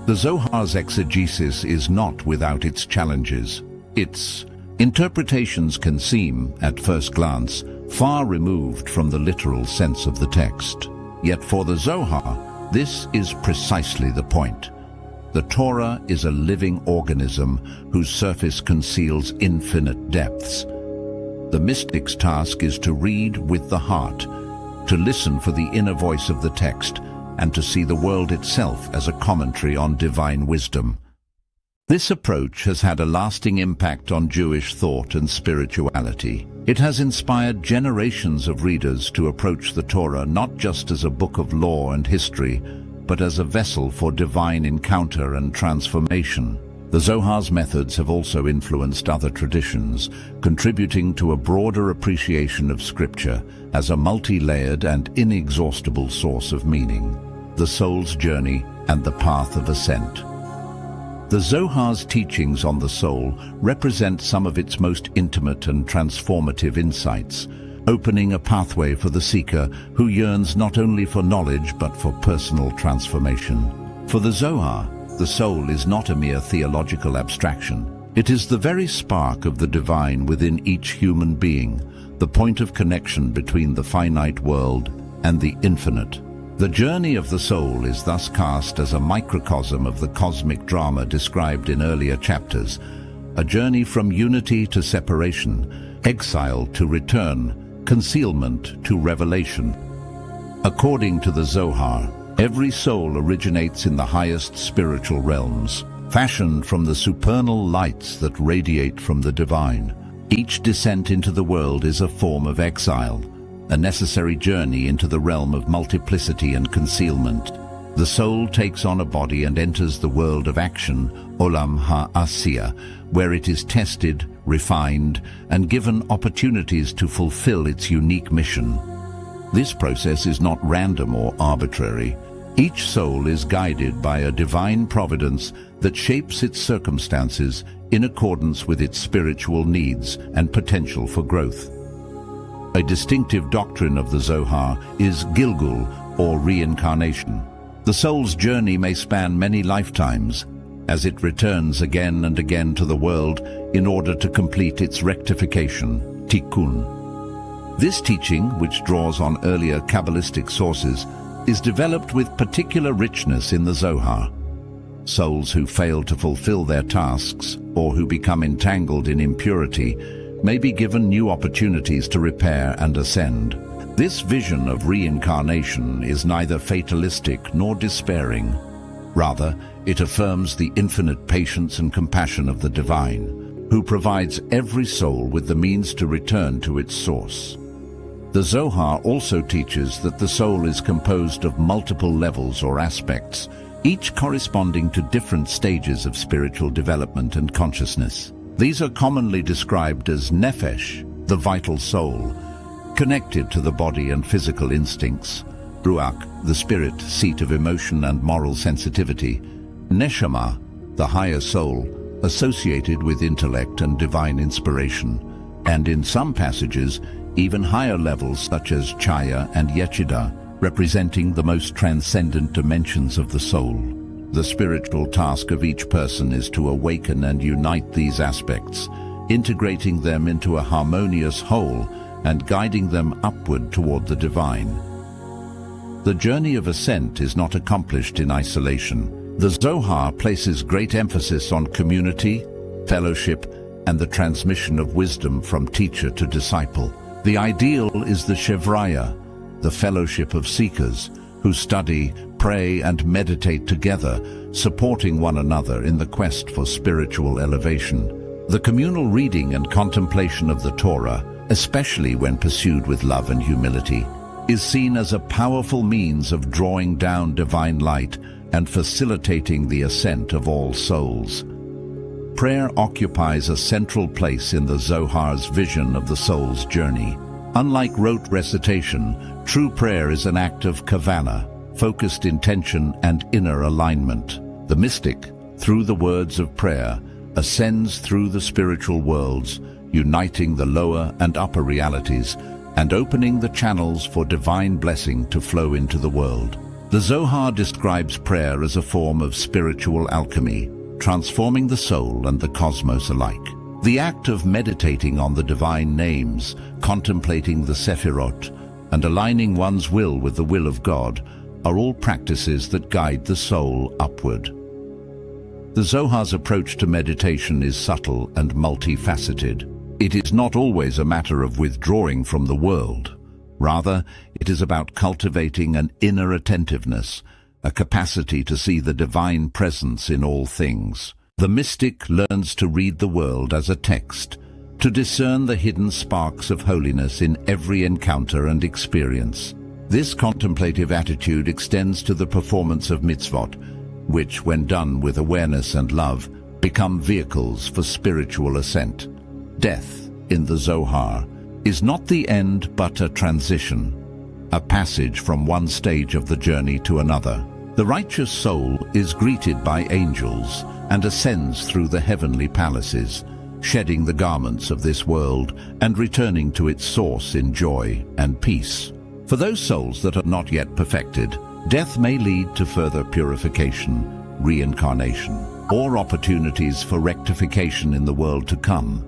The Zohar's exegesis is not without its challenges. Its interpretations can seem, at first glance, far removed from the literal sense of the text. Yet for the Zohar, this is precisely the point. The Torah is a living organism whose surface conceals infinite depths. The mystic's task is to read with the heart, to listen for the inner voice of the text, and to see the world itself as a commentary on divine wisdom. This approach has had a lasting impact on Jewish thought and spirituality. It has inspired generations of readers to approach the Torah not just as a book of law and history, but as a vessel for divine encounter and transformation. The Zohar's methods have also influenced other traditions, contributing to a broader appreciation of Scripture as a multi-layered and inexhaustible source of meaning. The soul's journey and the path of ascent. The Zohar's teachings on the soul represent some of its most intimate and transformative insights, opening a pathway for the seeker who yearns not only for knowledge but for personal transformation. For the Zohar, the soul is not a mere theological abstraction. It is the very spark of the divine within each human being, the point of connection between the finite world and the infinite. The journey of the soul is thus cast as a microcosm of the cosmic drama described in earlier chapters, a journey from unity to separation, exile to return, concealment to revelation. According to the Zohar, every soul originates in the highest spiritual realms, fashioned from the supernal lights that radiate from the divine. Each descent into the world is a form of exile, a necessary journey into the realm of multiplicity and concealment. The soul takes on a body and enters the world of action, Olam Ha-Asiya, where it is tested, refined, and given opportunities to fulfill its unique mission. This process is not random or arbitrary. Each soul is guided by a divine providence that shapes its circumstances in accordance with its spiritual needs and potential for growth. A distinctive doctrine of the Zohar is Gilgul, or reincarnation. The soul's journey may span many lifetimes, as it returns again and again to the world in order to complete its rectification, Tikkun. This teaching, which draws on earlier Kabbalistic sources, is developed with particular richness in the Zohar. Souls who fail to fulfill their tasks or who become entangled in impurity may be given new opportunities to repair and ascend. This vision of reincarnation is neither fatalistic nor despairing. Rather, it affirms the infinite patience and compassion of the divine, who provides every soul with the means to return to its source. The Zohar also teaches that the soul is composed of multiple levels or aspects, each corresponding to different stages of spiritual development and consciousness. These are commonly described as nefesh, the vital soul, connected to the body and physical instincts; ruach, the spirit, seat of emotion and moral sensitivity; neshama, the higher soul, associated with intellect and divine inspiration; and in some passages, even higher levels such as chaya and yechida, representing the most transcendent dimensions of the soul. The spiritual task of each person is to awaken and unite these aspects, integrating them into a harmonious whole and guiding them upward toward the divine. The journey of ascent is not accomplished in isolation. The Zohar places great emphasis on community, fellowship, and the transmission of wisdom from teacher to disciple. The ideal is the Shevraya, the fellowship of seekers, who study, pray, and meditate together, supporting one another in the quest for spiritual elevation. The communal reading and contemplation of the Torah, especially when pursued with love and humility, is seen as a powerful means of drawing down divine light and facilitating the ascent of all souls. Prayer occupies a central place in the Zohar's vision of the soul's journey. Unlike rote recitation, true prayer is an act of Kavanah, focused intention and inner alignment. The mystic, through the words of prayer, ascends through the spiritual worlds, uniting the lower and upper realities and opening the channels for divine blessing to flow into the world. The Zohar describes prayer as a form of spiritual alchemy, transforming the soul and the cosmos alike. The act of meditating on the divine names, contemplating the Sephirot, and aligning one's will with the will of God are all practices that guide the soul upward. The Zohar's approach to meditation is subtle and multifaceted. It is not always a matter of withdrawing from the world. Rather, it is about cultivating an inner attentiveness, a capacity to see the divine presence in all things. The mystic learns to read the world as a text, to discern the hidden sparks of holiness in every encounter and experience. This contemplative attitude extends to the performance of mitzvot, which, when done with awareness and love, become vehicles for spiritual ascent. Death, in the Zohar, is not the end but a transition, a passage from one stage of the journey to another. The righteous soul is greeted by angels and ascends through the heavenly palaces, shedding the garments of this world and returning to its source in joy and peace. For those souls that are not yet perfected, death may lead to further purification, reincarnation, or opportunities for rectification in the world to come.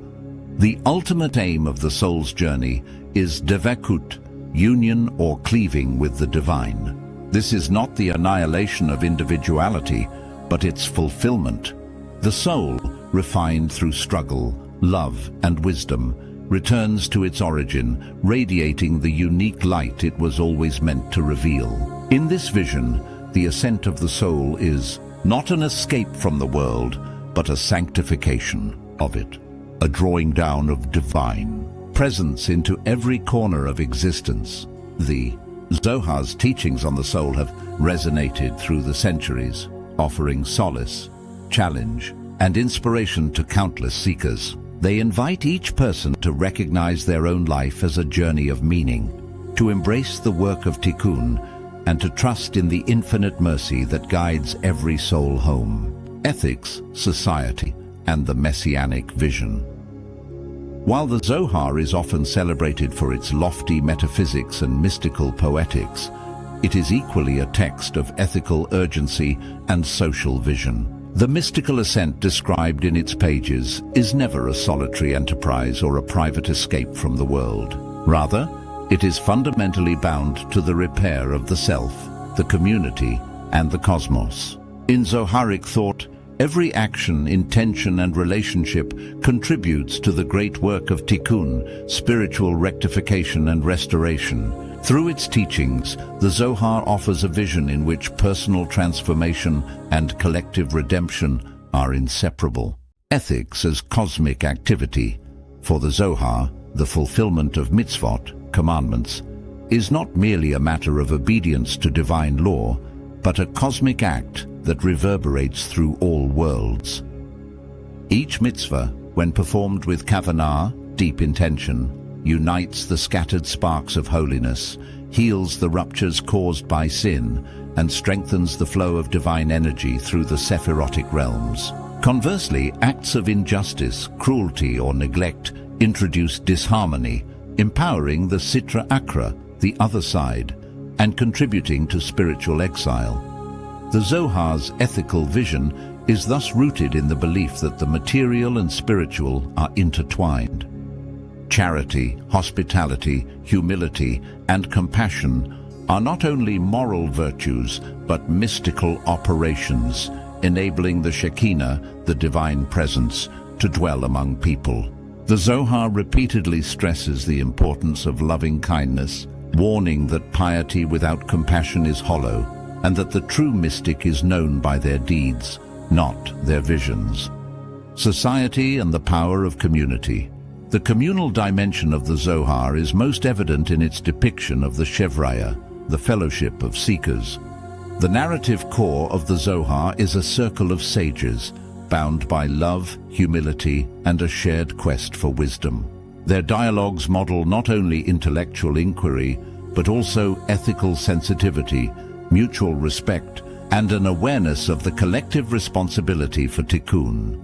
The ultimate aim of the soul's journey is devekut, union or cleaving with the divine. This is not the annihilation of individuality, but its fulfillment. The soul, refined through struggle, love, and wisdom, returns to its origin, radiating the unique light it was always meant to reveal. In this vision, the ascent of the soul is not an escape from the world, but a sanctification of it, a drawing down of divine presence into every corner of existence. The Zohar's teachings on the soul have resonated through the centuries, offering solace, challenge, and inspiration to countless seekers. They invite each person to recognize their own life as a journey of meaning, to embrace the work of Tikkun, and to trust in the infinite mercy that guides every soul home. Ethics, society, and the Messianic vision. While the Zohar is often celebrated for its lofty metaphysics and mystical poetics, it is equally a text of ethical urgency and social vision. The mystical ascent described in its pages is never a solitary enterprise or a private escape from the world. Rather, it is fundamentally bound to the repair of the self, the community, and the cosmos. In Zoharic thought, every action, intention, and relationship contributes to the great work of Tikkun, spiritual rectification and restoration. Through its teachings, the Zohar offers a vision in which personal transformation and collective redemption are inseparable. Ethics as cosmic activity. For the Zohar, the fulfillment of mitzvot, commandments, is not merely a matter of obedience to divine law, but a cosmic act that reverberates through all worlds. Each mitzvah, when performed with Kavanah, deep intention, unites the scattered sparks of holiness, heals the ruptures caused by sin, and strengthens the flow of divine energy through the Sephirotic realms. Conversely, acts of injustice, cruelty, or neglect introduce disharmony, empowering the Sitra Akra, the other side, and contributing to spiritual exile. The Zohar's ethical vision is thus rooted in the belief that the material and spiritual are intertwined. Charity, hospitality, humility, and compassion are not only moral virtues, but mystical operations, enabling the Shekinah, the divine presence, to dwell among people. The Zohar repeatedly stresses the importance of loving kindness, warning that piety without compassion is hollow, and that the true mystic is known by their deeds, not their visions. Society and the power of community. The communal dimension of the Zohar is most evident in its depiction of the Chevraya, the fellowship of seekers. The narrative core of the Zohar is a circle of sages, bound by love, humility, and a shared quest for wisdom. Their dialogues model not only intellectual inquiry, but also ethical sensitivity, mutual respect, and an awareness of the collective responsibility for Tikkun.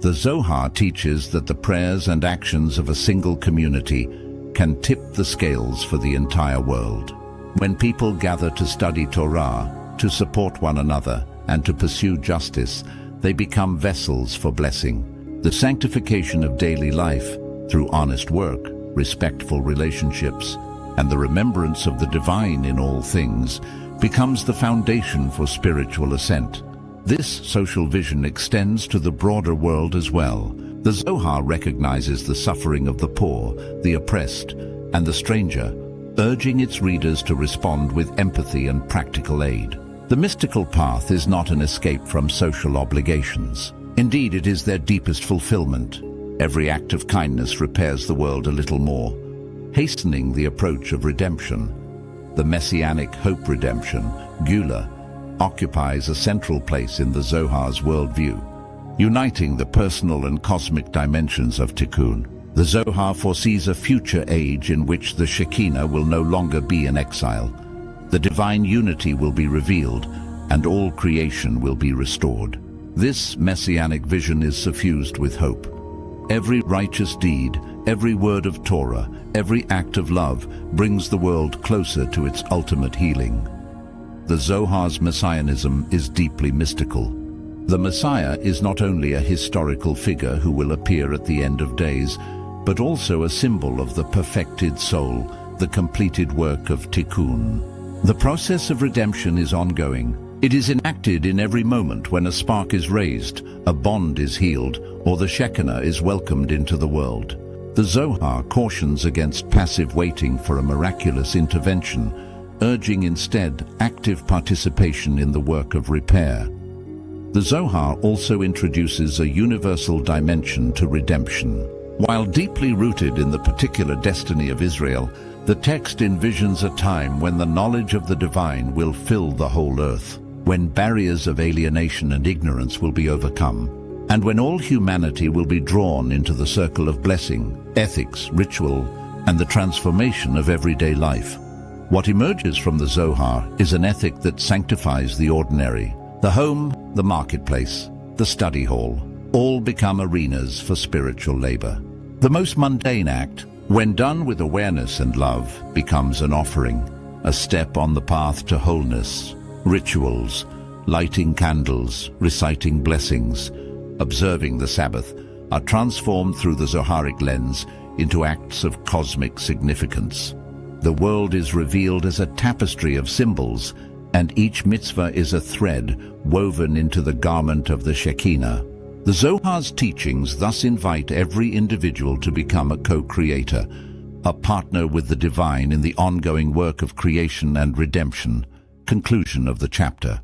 The Zohar teaches that the prayers and actions of a single community can tip the scales for the entire world. When people gather to study Torah, to support one another, and to pursue justice, they become vessels for blessing. The sanctification of daily life, through honest work, respectful relationships, and the remembrance of the divine in all things, becomes the foundation for spiritual ascent. This social vision extends to the broader world as well. The Zohar recognizes the suffering of the poor, the oppressed, and the stranger, urging its readers to respond with empathy and practical aid. The mystical path is not an escape from social obligations. Indeed, it is their deepest fulfillment. Every act of kindness repairs the world a little more, hastening the approach of redemption. The Messianic hope redemption, Geula, occupies a central place in the Zohar's worldview, uniting the personal and cosmic dimensions of Tikkun. The Zohar foresees a future age in which the Shekinah will no longer be in exile. The divine unity will be revealed, and all creation will be restored. This Messianic vision is suffused with hope. Every righteous deed, every word of Torah, every act of love brings the world closer to its ultimate healing. The Zohar's Messianism is deeply mystical. The Messiah is not only a historical figure who will appear at the end of days, but also a symbol of the perfected soul, the completed work of Tikkun. The process of redemption is ongoing. It is enacted in every moment when a spark is raised, a bond is healed, or the Shekinah is welcomed into the world. The Zohar cautions against passive waiting for a miraculous intervention, urging instead active participation in the work of repair. The Zohar also introduces a universal dimension to redemption. While deeply rooted in the particular destiny of Israel, the text envisions a time when the knowledge of the divine will fill the whole earth, when barriers of alienation and ignorance will be overcome, and when all humanity will be drawn into the circle of blessing, ethics, ritual, and the transformation of everyday life. What emerges from the Zohar is an ethic that sanctifies the ordinary. The home, the marketplace, the study hall, all become arenas for spiritual labor. The most mundane act, when done with awareness and love, becomes an offering, a step on the path to wholeness. Rituals, lighting candles, reciting blessings, observing the Sabbath, are transformed through the Zoharic lens into acts of cosmic significance. The world is revealed as a tapestry of symbols, and each mitzvah is a thread woven into the garment of the Shekinah. The Zohar's teachings thus invite every individual to become a co-creator, a partner with the divine in the ongoing work of creation and redemption. Conclusion of the chapter.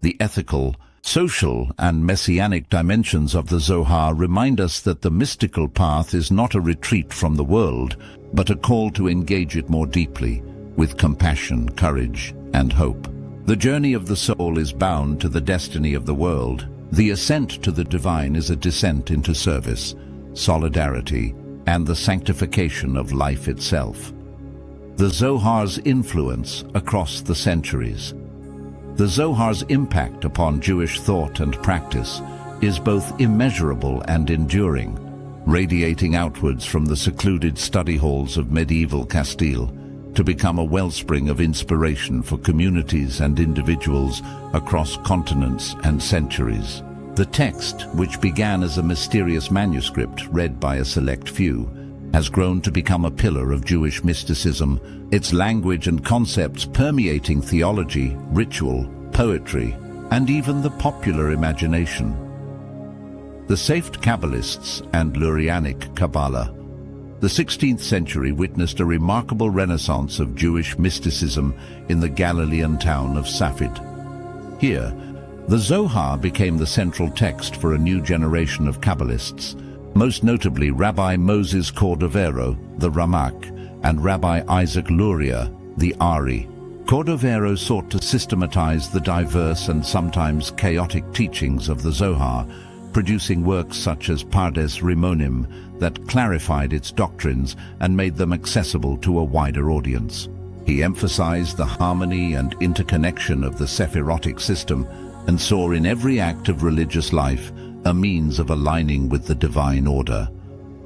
The ethical, social, and messianic dimensions of the Zohar remind us that the mystical path is not a retreat from the world, but a call to engage it more deeply, with compassion, courage, and hope. The journey of the soul is bound to the destiny of the world. The ascent to the divine is a descent into service, solidarity, and the sanctification of life itself. The Zohar's influence across the centuries. The Zohar's impact upon Jewish thought and practice is both immeasurable and enduring, radiating outwards from the secluded study halls of medieval Castile to become a wellspring of inspiration for communities and individuals across continents and centuries. The text, which began as a mysterious manuscript read by a select few, has grown to become a pillar of Jewish mysticism, its language and concepts permeating theology, ritual, poetry, and even the popular imagination. The Sephirot Kabbalists and Lurianic Kabbalah. The 16th century witnessed a remarkable renaissance of Jewish mysticism in the Galilean town of Sephirot. Here, the Zohar became the central text for a new generation of Kabbalists, most notably Rabbi Moses Cordovero, the Ramak, and Rabbi Isaac Luria, the Ari. Cordovero sought to systematize the diverse and sometimes chaotic teachings of the Zohar, producing works such as Pardes Rimonim that clarified its doctrines and made them accessible to a wider audience. He emphasized the harmony and interconnection of the Sephirotic system and saw in every act of religious life a means of aligning with the divine order.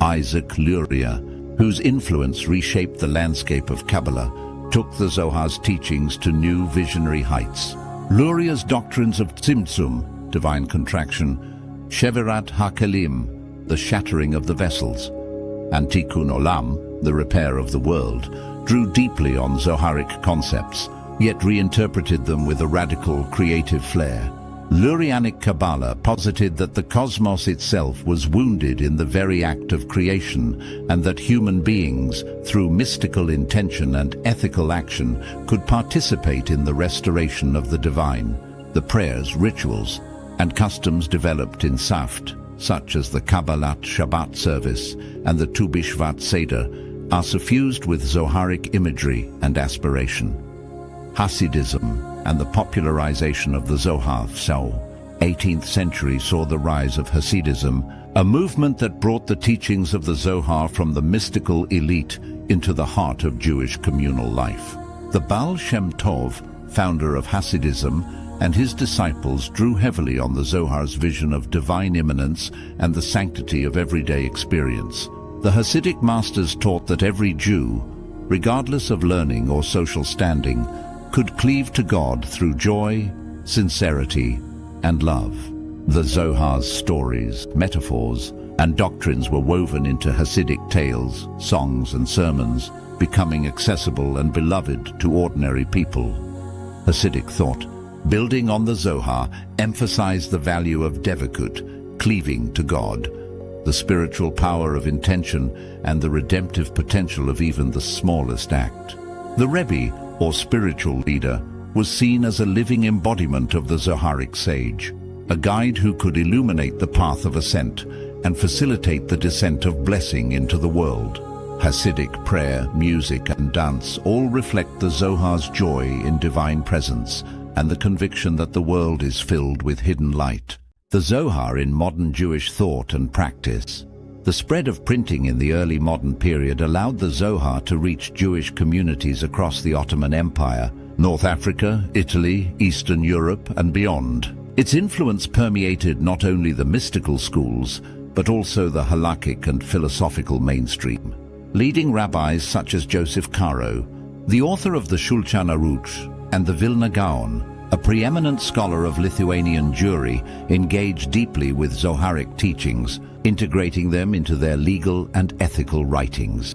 Isaac Luria, whose influence reshaped the landscape of Kabbalah, took the Zohar's teachings to new visionary heights. Luria's doctrines of Tzimtzum, divine contraction, Shevirat HaKelim, the shattering of the vessels, and Tikkun Olam, the repair of the world, drew deeply on Zoharic concepts, yet reinterpreted them with a radical creative flair. Lurianic Kabbalah posited that the cosmos itself was wounded in the very act of creation, and that human beings, through mystical intention and ethical action, could participate in the restoration of the divine. The prayers, rituals, and customs developed in Saft, such as the Kabbalat Shabbat service and the Tu B'Shvat Seder, are suffused with Zoharic imagery and aspiration. Hassidism and the popularization of the Zohar. 18th century saw the rise of Hassidism, a movement that brought the teachings of the Zohar from the mystical elite into the heart of Jewish communal life. The Baal Shem Tov, founder of Hassidism, and his disciples drew heavily on the Zohar's vision of divine immanence and the sanctity of everyday experience. The Hasidic masters taught that every Jew, regardless of learning or social standing, could cleave to God through joy, sincerity, and love. The Zohar's stories, metaphors, and doctrines were woven into Hasidic tales, songs, and sermons, becoming accessible and beloved to ordinary people. Hasidic thought, building on the Zohar, emphasized the value of devekut, cleaving to God, the spiritual power of intention, and the redemptive potential of even the smallest act. The Rebbe, or spiritual leader, was seen as a living embodiment of the Zoharic sage, a guide who could illuminate the path of ascent and facilitate the descent of blessing into the world. Hasidic prayer, music, and dance all reflect the Zohar's joy in divine presence and the conviction that the world is filled with hidden light. The Zohar in modern Jewish thought and practice. The spread of printing in the early modern period allowed the Zohar to reach Jewish communities across the Ottoman Empire, North Africa, Italy, Eastern Europe, and beyond. Its influence permeated not only the mystical schools, but also the halakhic and philosophical mainstream. Leading rabbis such as Joseph Caro, the author of the Shulchan Aruch, and the Vilna Gaon, a preeminent scholar of Lithuanian Jewry, engaged deeply with Zoharic teachings, integrating them into their legal and ethical writings.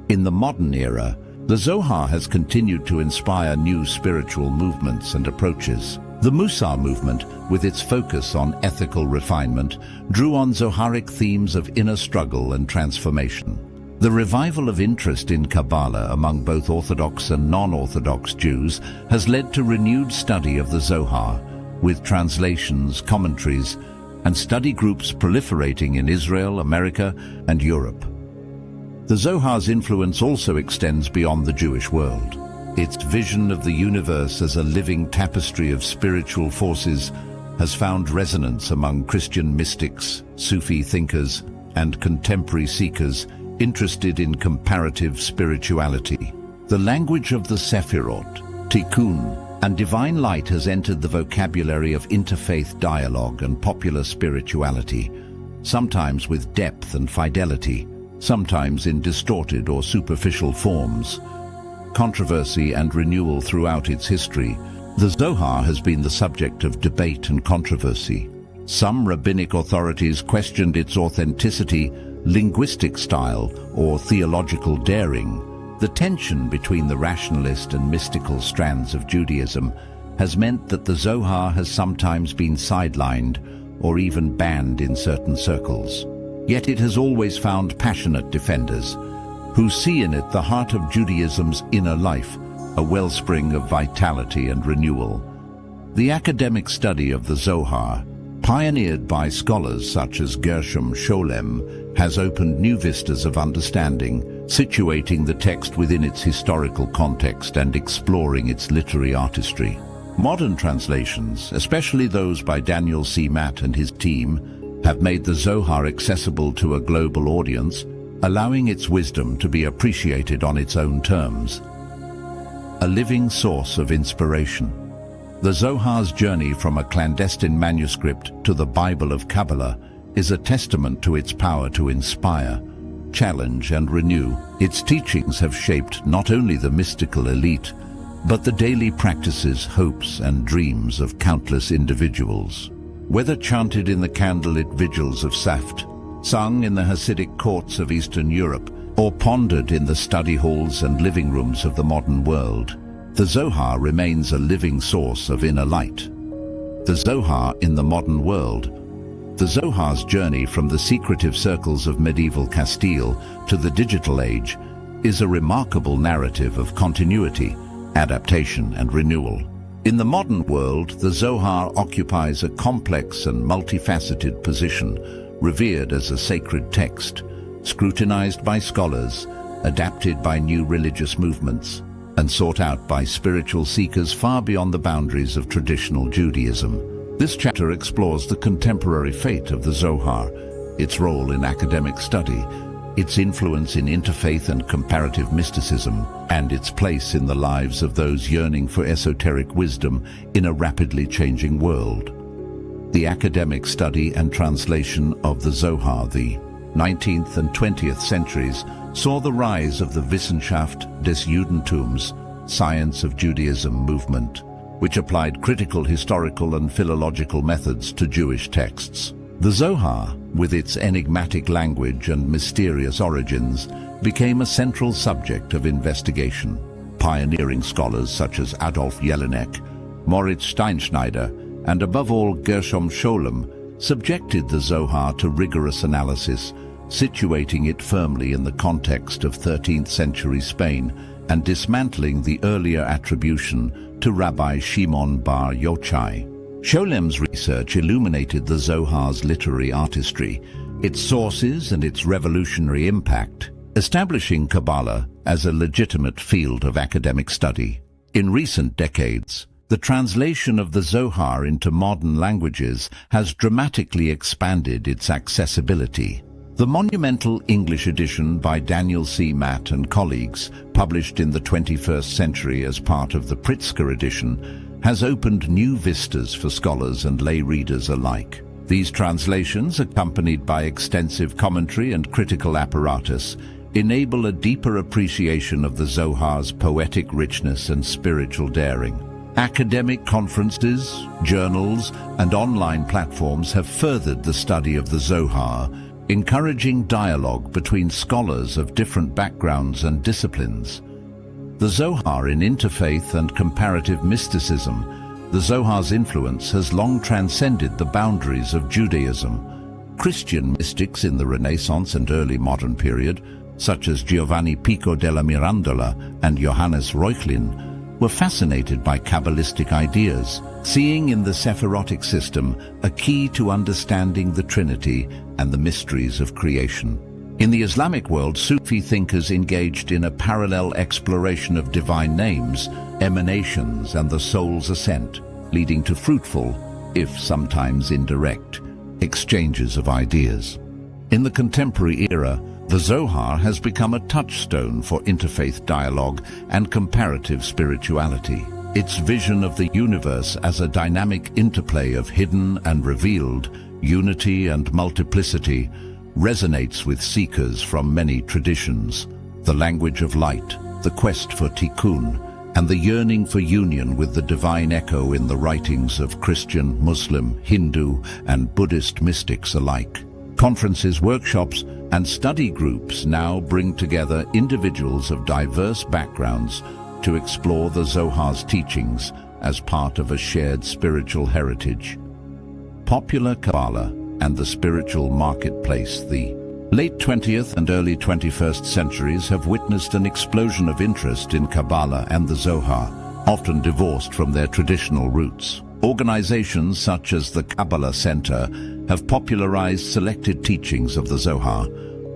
In the modern era, the Zohar has continued to inspire new spiritual movements and approaches. The Musar movement, with its focus on ethical refinement, drew on Zoharic themes of inner struggle and transformation. The revival of interest in Kabbalah among both Orthodox and non-Orthodox Jews has led to renewed study of the Zohar, with translations, commentaries, and study groups proliferating in Israel, America, and Europe. The Zohar's influence also extends beyond the Jewish world. Its vision of the universe as a living tapestry of spiritual forces has found resonance among Christian mystics, Sufi thinkers, and contemporary seekers interested in comparative spirituality. The language of the Sephirot, Tikkun, and divine light has entered the vocabulary of interfaith dialogue and popular spirituality, sometimes with depth and fidelity, sometimes in distorted or superficial forms. Controversy and renewal throughout its history, the Zohar has been the subject of debate and controversy. Some rabbinic authorities questioned its authenticity, linguistic style, or theological daring. The tension between the rationalist and mystical strands of Judaism has meant that the Zohar has sometimes been sidelined or even banned in certain circles. Yet it has always found passionate defenders who see in it the heart of Judaism's inner life, a wellspring of vitality and renewal. The academic study of the Zohar, pioneered by scholars such as Gershom Scholem, has opened new vistas of understanding, situating the text within its historical context and exploring its literary artistry. Modern translations, especially those by Daniel C. Matt and his team, have made the Zohar accessible to a global audience, allowing its wisdom to be appreciated on its own terms. A living source of inspiration. The Zohar's journey from a clandestine manuscript to the Bible of Kabbalah is a testament to its power to inspire, challenge, and renew. Its teachings have shaped not only the mystical elite, but the daily practices, hopes, and dreams of countless individuals. Whether chanted in the candlelit vigils of Saft, sung in the Hasidic courts of Eastern Europe, or pondered in the study halls and living rooms of the modern world, the Zohar remains a living source of inner light. The Zohar in the modern world. The Zohar's journey from the secretive circles of medieval Castile to the digital age is a remarkable narrative of continuity, adaptation, and renewal. In the modern world, the Zohar occupies a complex and multifaceted position, revered as a sacred text, scrutinized by scholars, adapted by new religious movements, and sought out by spiritual seekers far beyond the boundaries of traditional Judaism. This chapter explores the contemporary fate of the Zohar, its role in academic study, its influence in interfaith and comparative mysticism, and its place in the lives of those yearning for esoteric wisdom in a rapidly changing world. The academic study and translation of the Zohar, the 19th and 20th centuries, saw the rise of the Wissenschaft des Judentums, Science of Judaism movement, which applied critical historical and philological methods to Jewish texts. The Zohar, with its enigmatic language and mysterious origins, became a central subject of investigation. Pioneering scholars such as Adolf Jelinek, Moritz Steinschneider, and above all Gershom Scholem subjected the Zohar to rigorous analysis, situating it firmly in the context of 13th century Spain and dismantling the earlier attribution to Rabbi Shimon bar Yochai. Scholem's research illuminated the Zohar's literary artistry, its sources and its revolutionary impact, establishing Kabbalah as a legitimate field of academic study. In recent decades, the translation of the Zohar into modern languages has dramatically expanded its accessibility. The monumental English edition by Daniel C. Matt and colleagues, published in the 21st century as part of the Pritzker edition, has opened new vistas for scholars and lay readers alike. These translations, accompanied by extensive commentary and critical apparatus, enable a deeper appreciation of the Zohar's poetic richness and spiritual daring. Academic conferences, journals, and online platforms have furthered the study of the Zohar, encouraging dialogue between scholars of different backgrounds and disciplines. The Zohar in interfaith and comparative mysticism. The Zohar's influence has long transcended the boundaries of Judaism. Christian mystics in the Renaissance and early modern period, such as Giovanni Pico della Mirandola and Johannes Reuchlin, were fascinated by Kabbalistic ideas, seeing in the Sephirotic system a key to understanding the Trinity and the mysteries of creation. In the Islamic world, Sufi thinkers engaged in a parallel exploration of divine names, emanations, and the soul's ascent, leading to fruitful, if sometimes indirect, exchanges of ideas. In the contemporary era, the Zohar has become a touchstone for interfaith dialogue and comparative spirituality. Its vision of the universe as a dynamic interplay of hidden and revealed, unity and multiplicity, resonates with seekers from many traditions. The language of light, the quest for Tikkun, and the yearning for union with the divine echo in the writings of Christian, Muslim, Hindu, and Buddhist mystics alike. Conferences, workshops, and study groups now bring together individuals of diverse backgrounds to explore the Zohar's teachings as part of a shared spiritual heritage. Popular Kabbalah and the spiritual marketplace. The late 20th and early 21st centuries have witnessed an explosion of interest in Kabbalah and the Zohar, often divorced from their traditional roots. Organizations such as the Kabbalah Center have popularized selected teachings of the Zohar,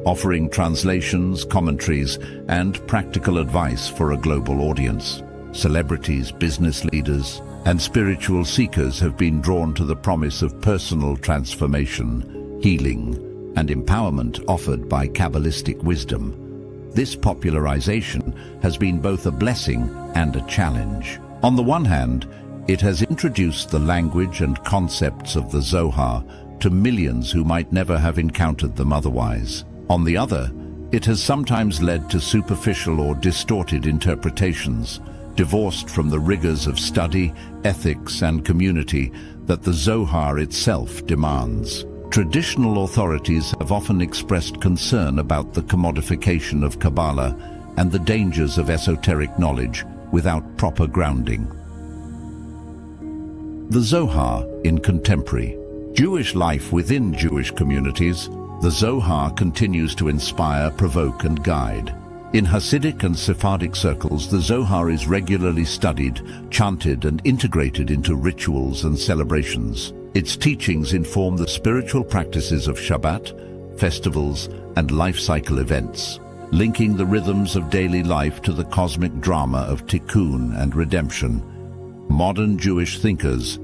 offering translations, commentaries, and practical advice for a global audience. Celebrities, business leaders, and spiritual seekers have been drawn to the promise of personal transformation, healing, and empowerment offered by Kabbalistic wisdom. This popularization has been both a blessing and a challenge. On the one hand, it has introduced the language and concepts of the Zohar to millions who might never have encountered them otherwise. On the other, it has sometimes led to superficial or distorted interpretations, divorced from the rigors of study, ethics, and community that the Zohar itself demands. Traditional authorities have often expressed concern about the commodification of Kabbalah and the dangers of esoteric knowledge without proper grounding. The Zohar in contemporary Jewish life. Within Jewish communities, the Zohar continues to inspire, provoke, and guide. In Hasidic and Sephardic circles, the Zohar is regularly studied, chanted, and integrated into rituals and celebrations. Its teachings inform the spiritual practices of Shabbat, festivals, and life cycle events, linking the rhythms of daily life to the cosmic drama of Tikkun and redemption. Modern Jewish thinkers,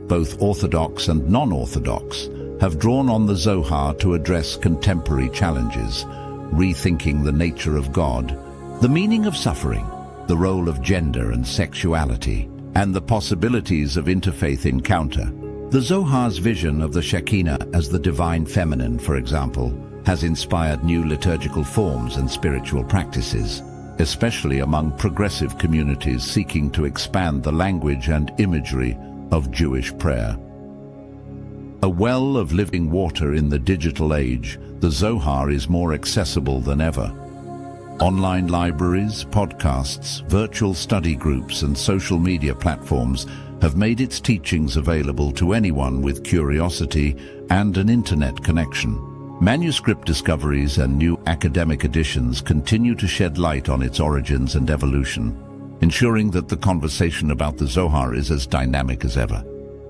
both Orthodox and non-Orthodox, have drawn on the Zohar to address contemporary challenges, rethinking the nature of God, the meaning of suffering, the role of gender and sexuality, and the possibilities of interfaith encounter. The Zohar's vision of the Shekinah as the divine feminine, for example, has inspired new liturgical forms and spiritual practices, especially among progressive communities seeking to expand the language and imagery of Jewish prayer. A well of living water in the digital age, the Zohar is more accessible than ever. Online libraries, podcasts, virtual study groups, and social media platforms have made its teachings available to anyone with curiosity and an internet connection. Manuscript discoveries and new academic editions continue to shed light on its origins and evolution, ensuring that the conversation about the Zohar is as dynamic as ever.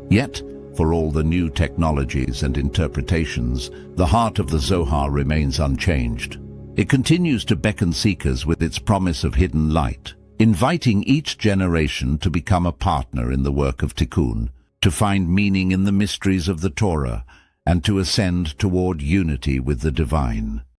Yet, for all the new technologies and interpretations, the heart of the Zohar remains unchanged. It continues to beckon seekers with its promise of hidden light, inviting each generation to become a partner in the work of Tikkun, to find meaning in the mysteries of the Torah, and to ascend toward unity with the divine.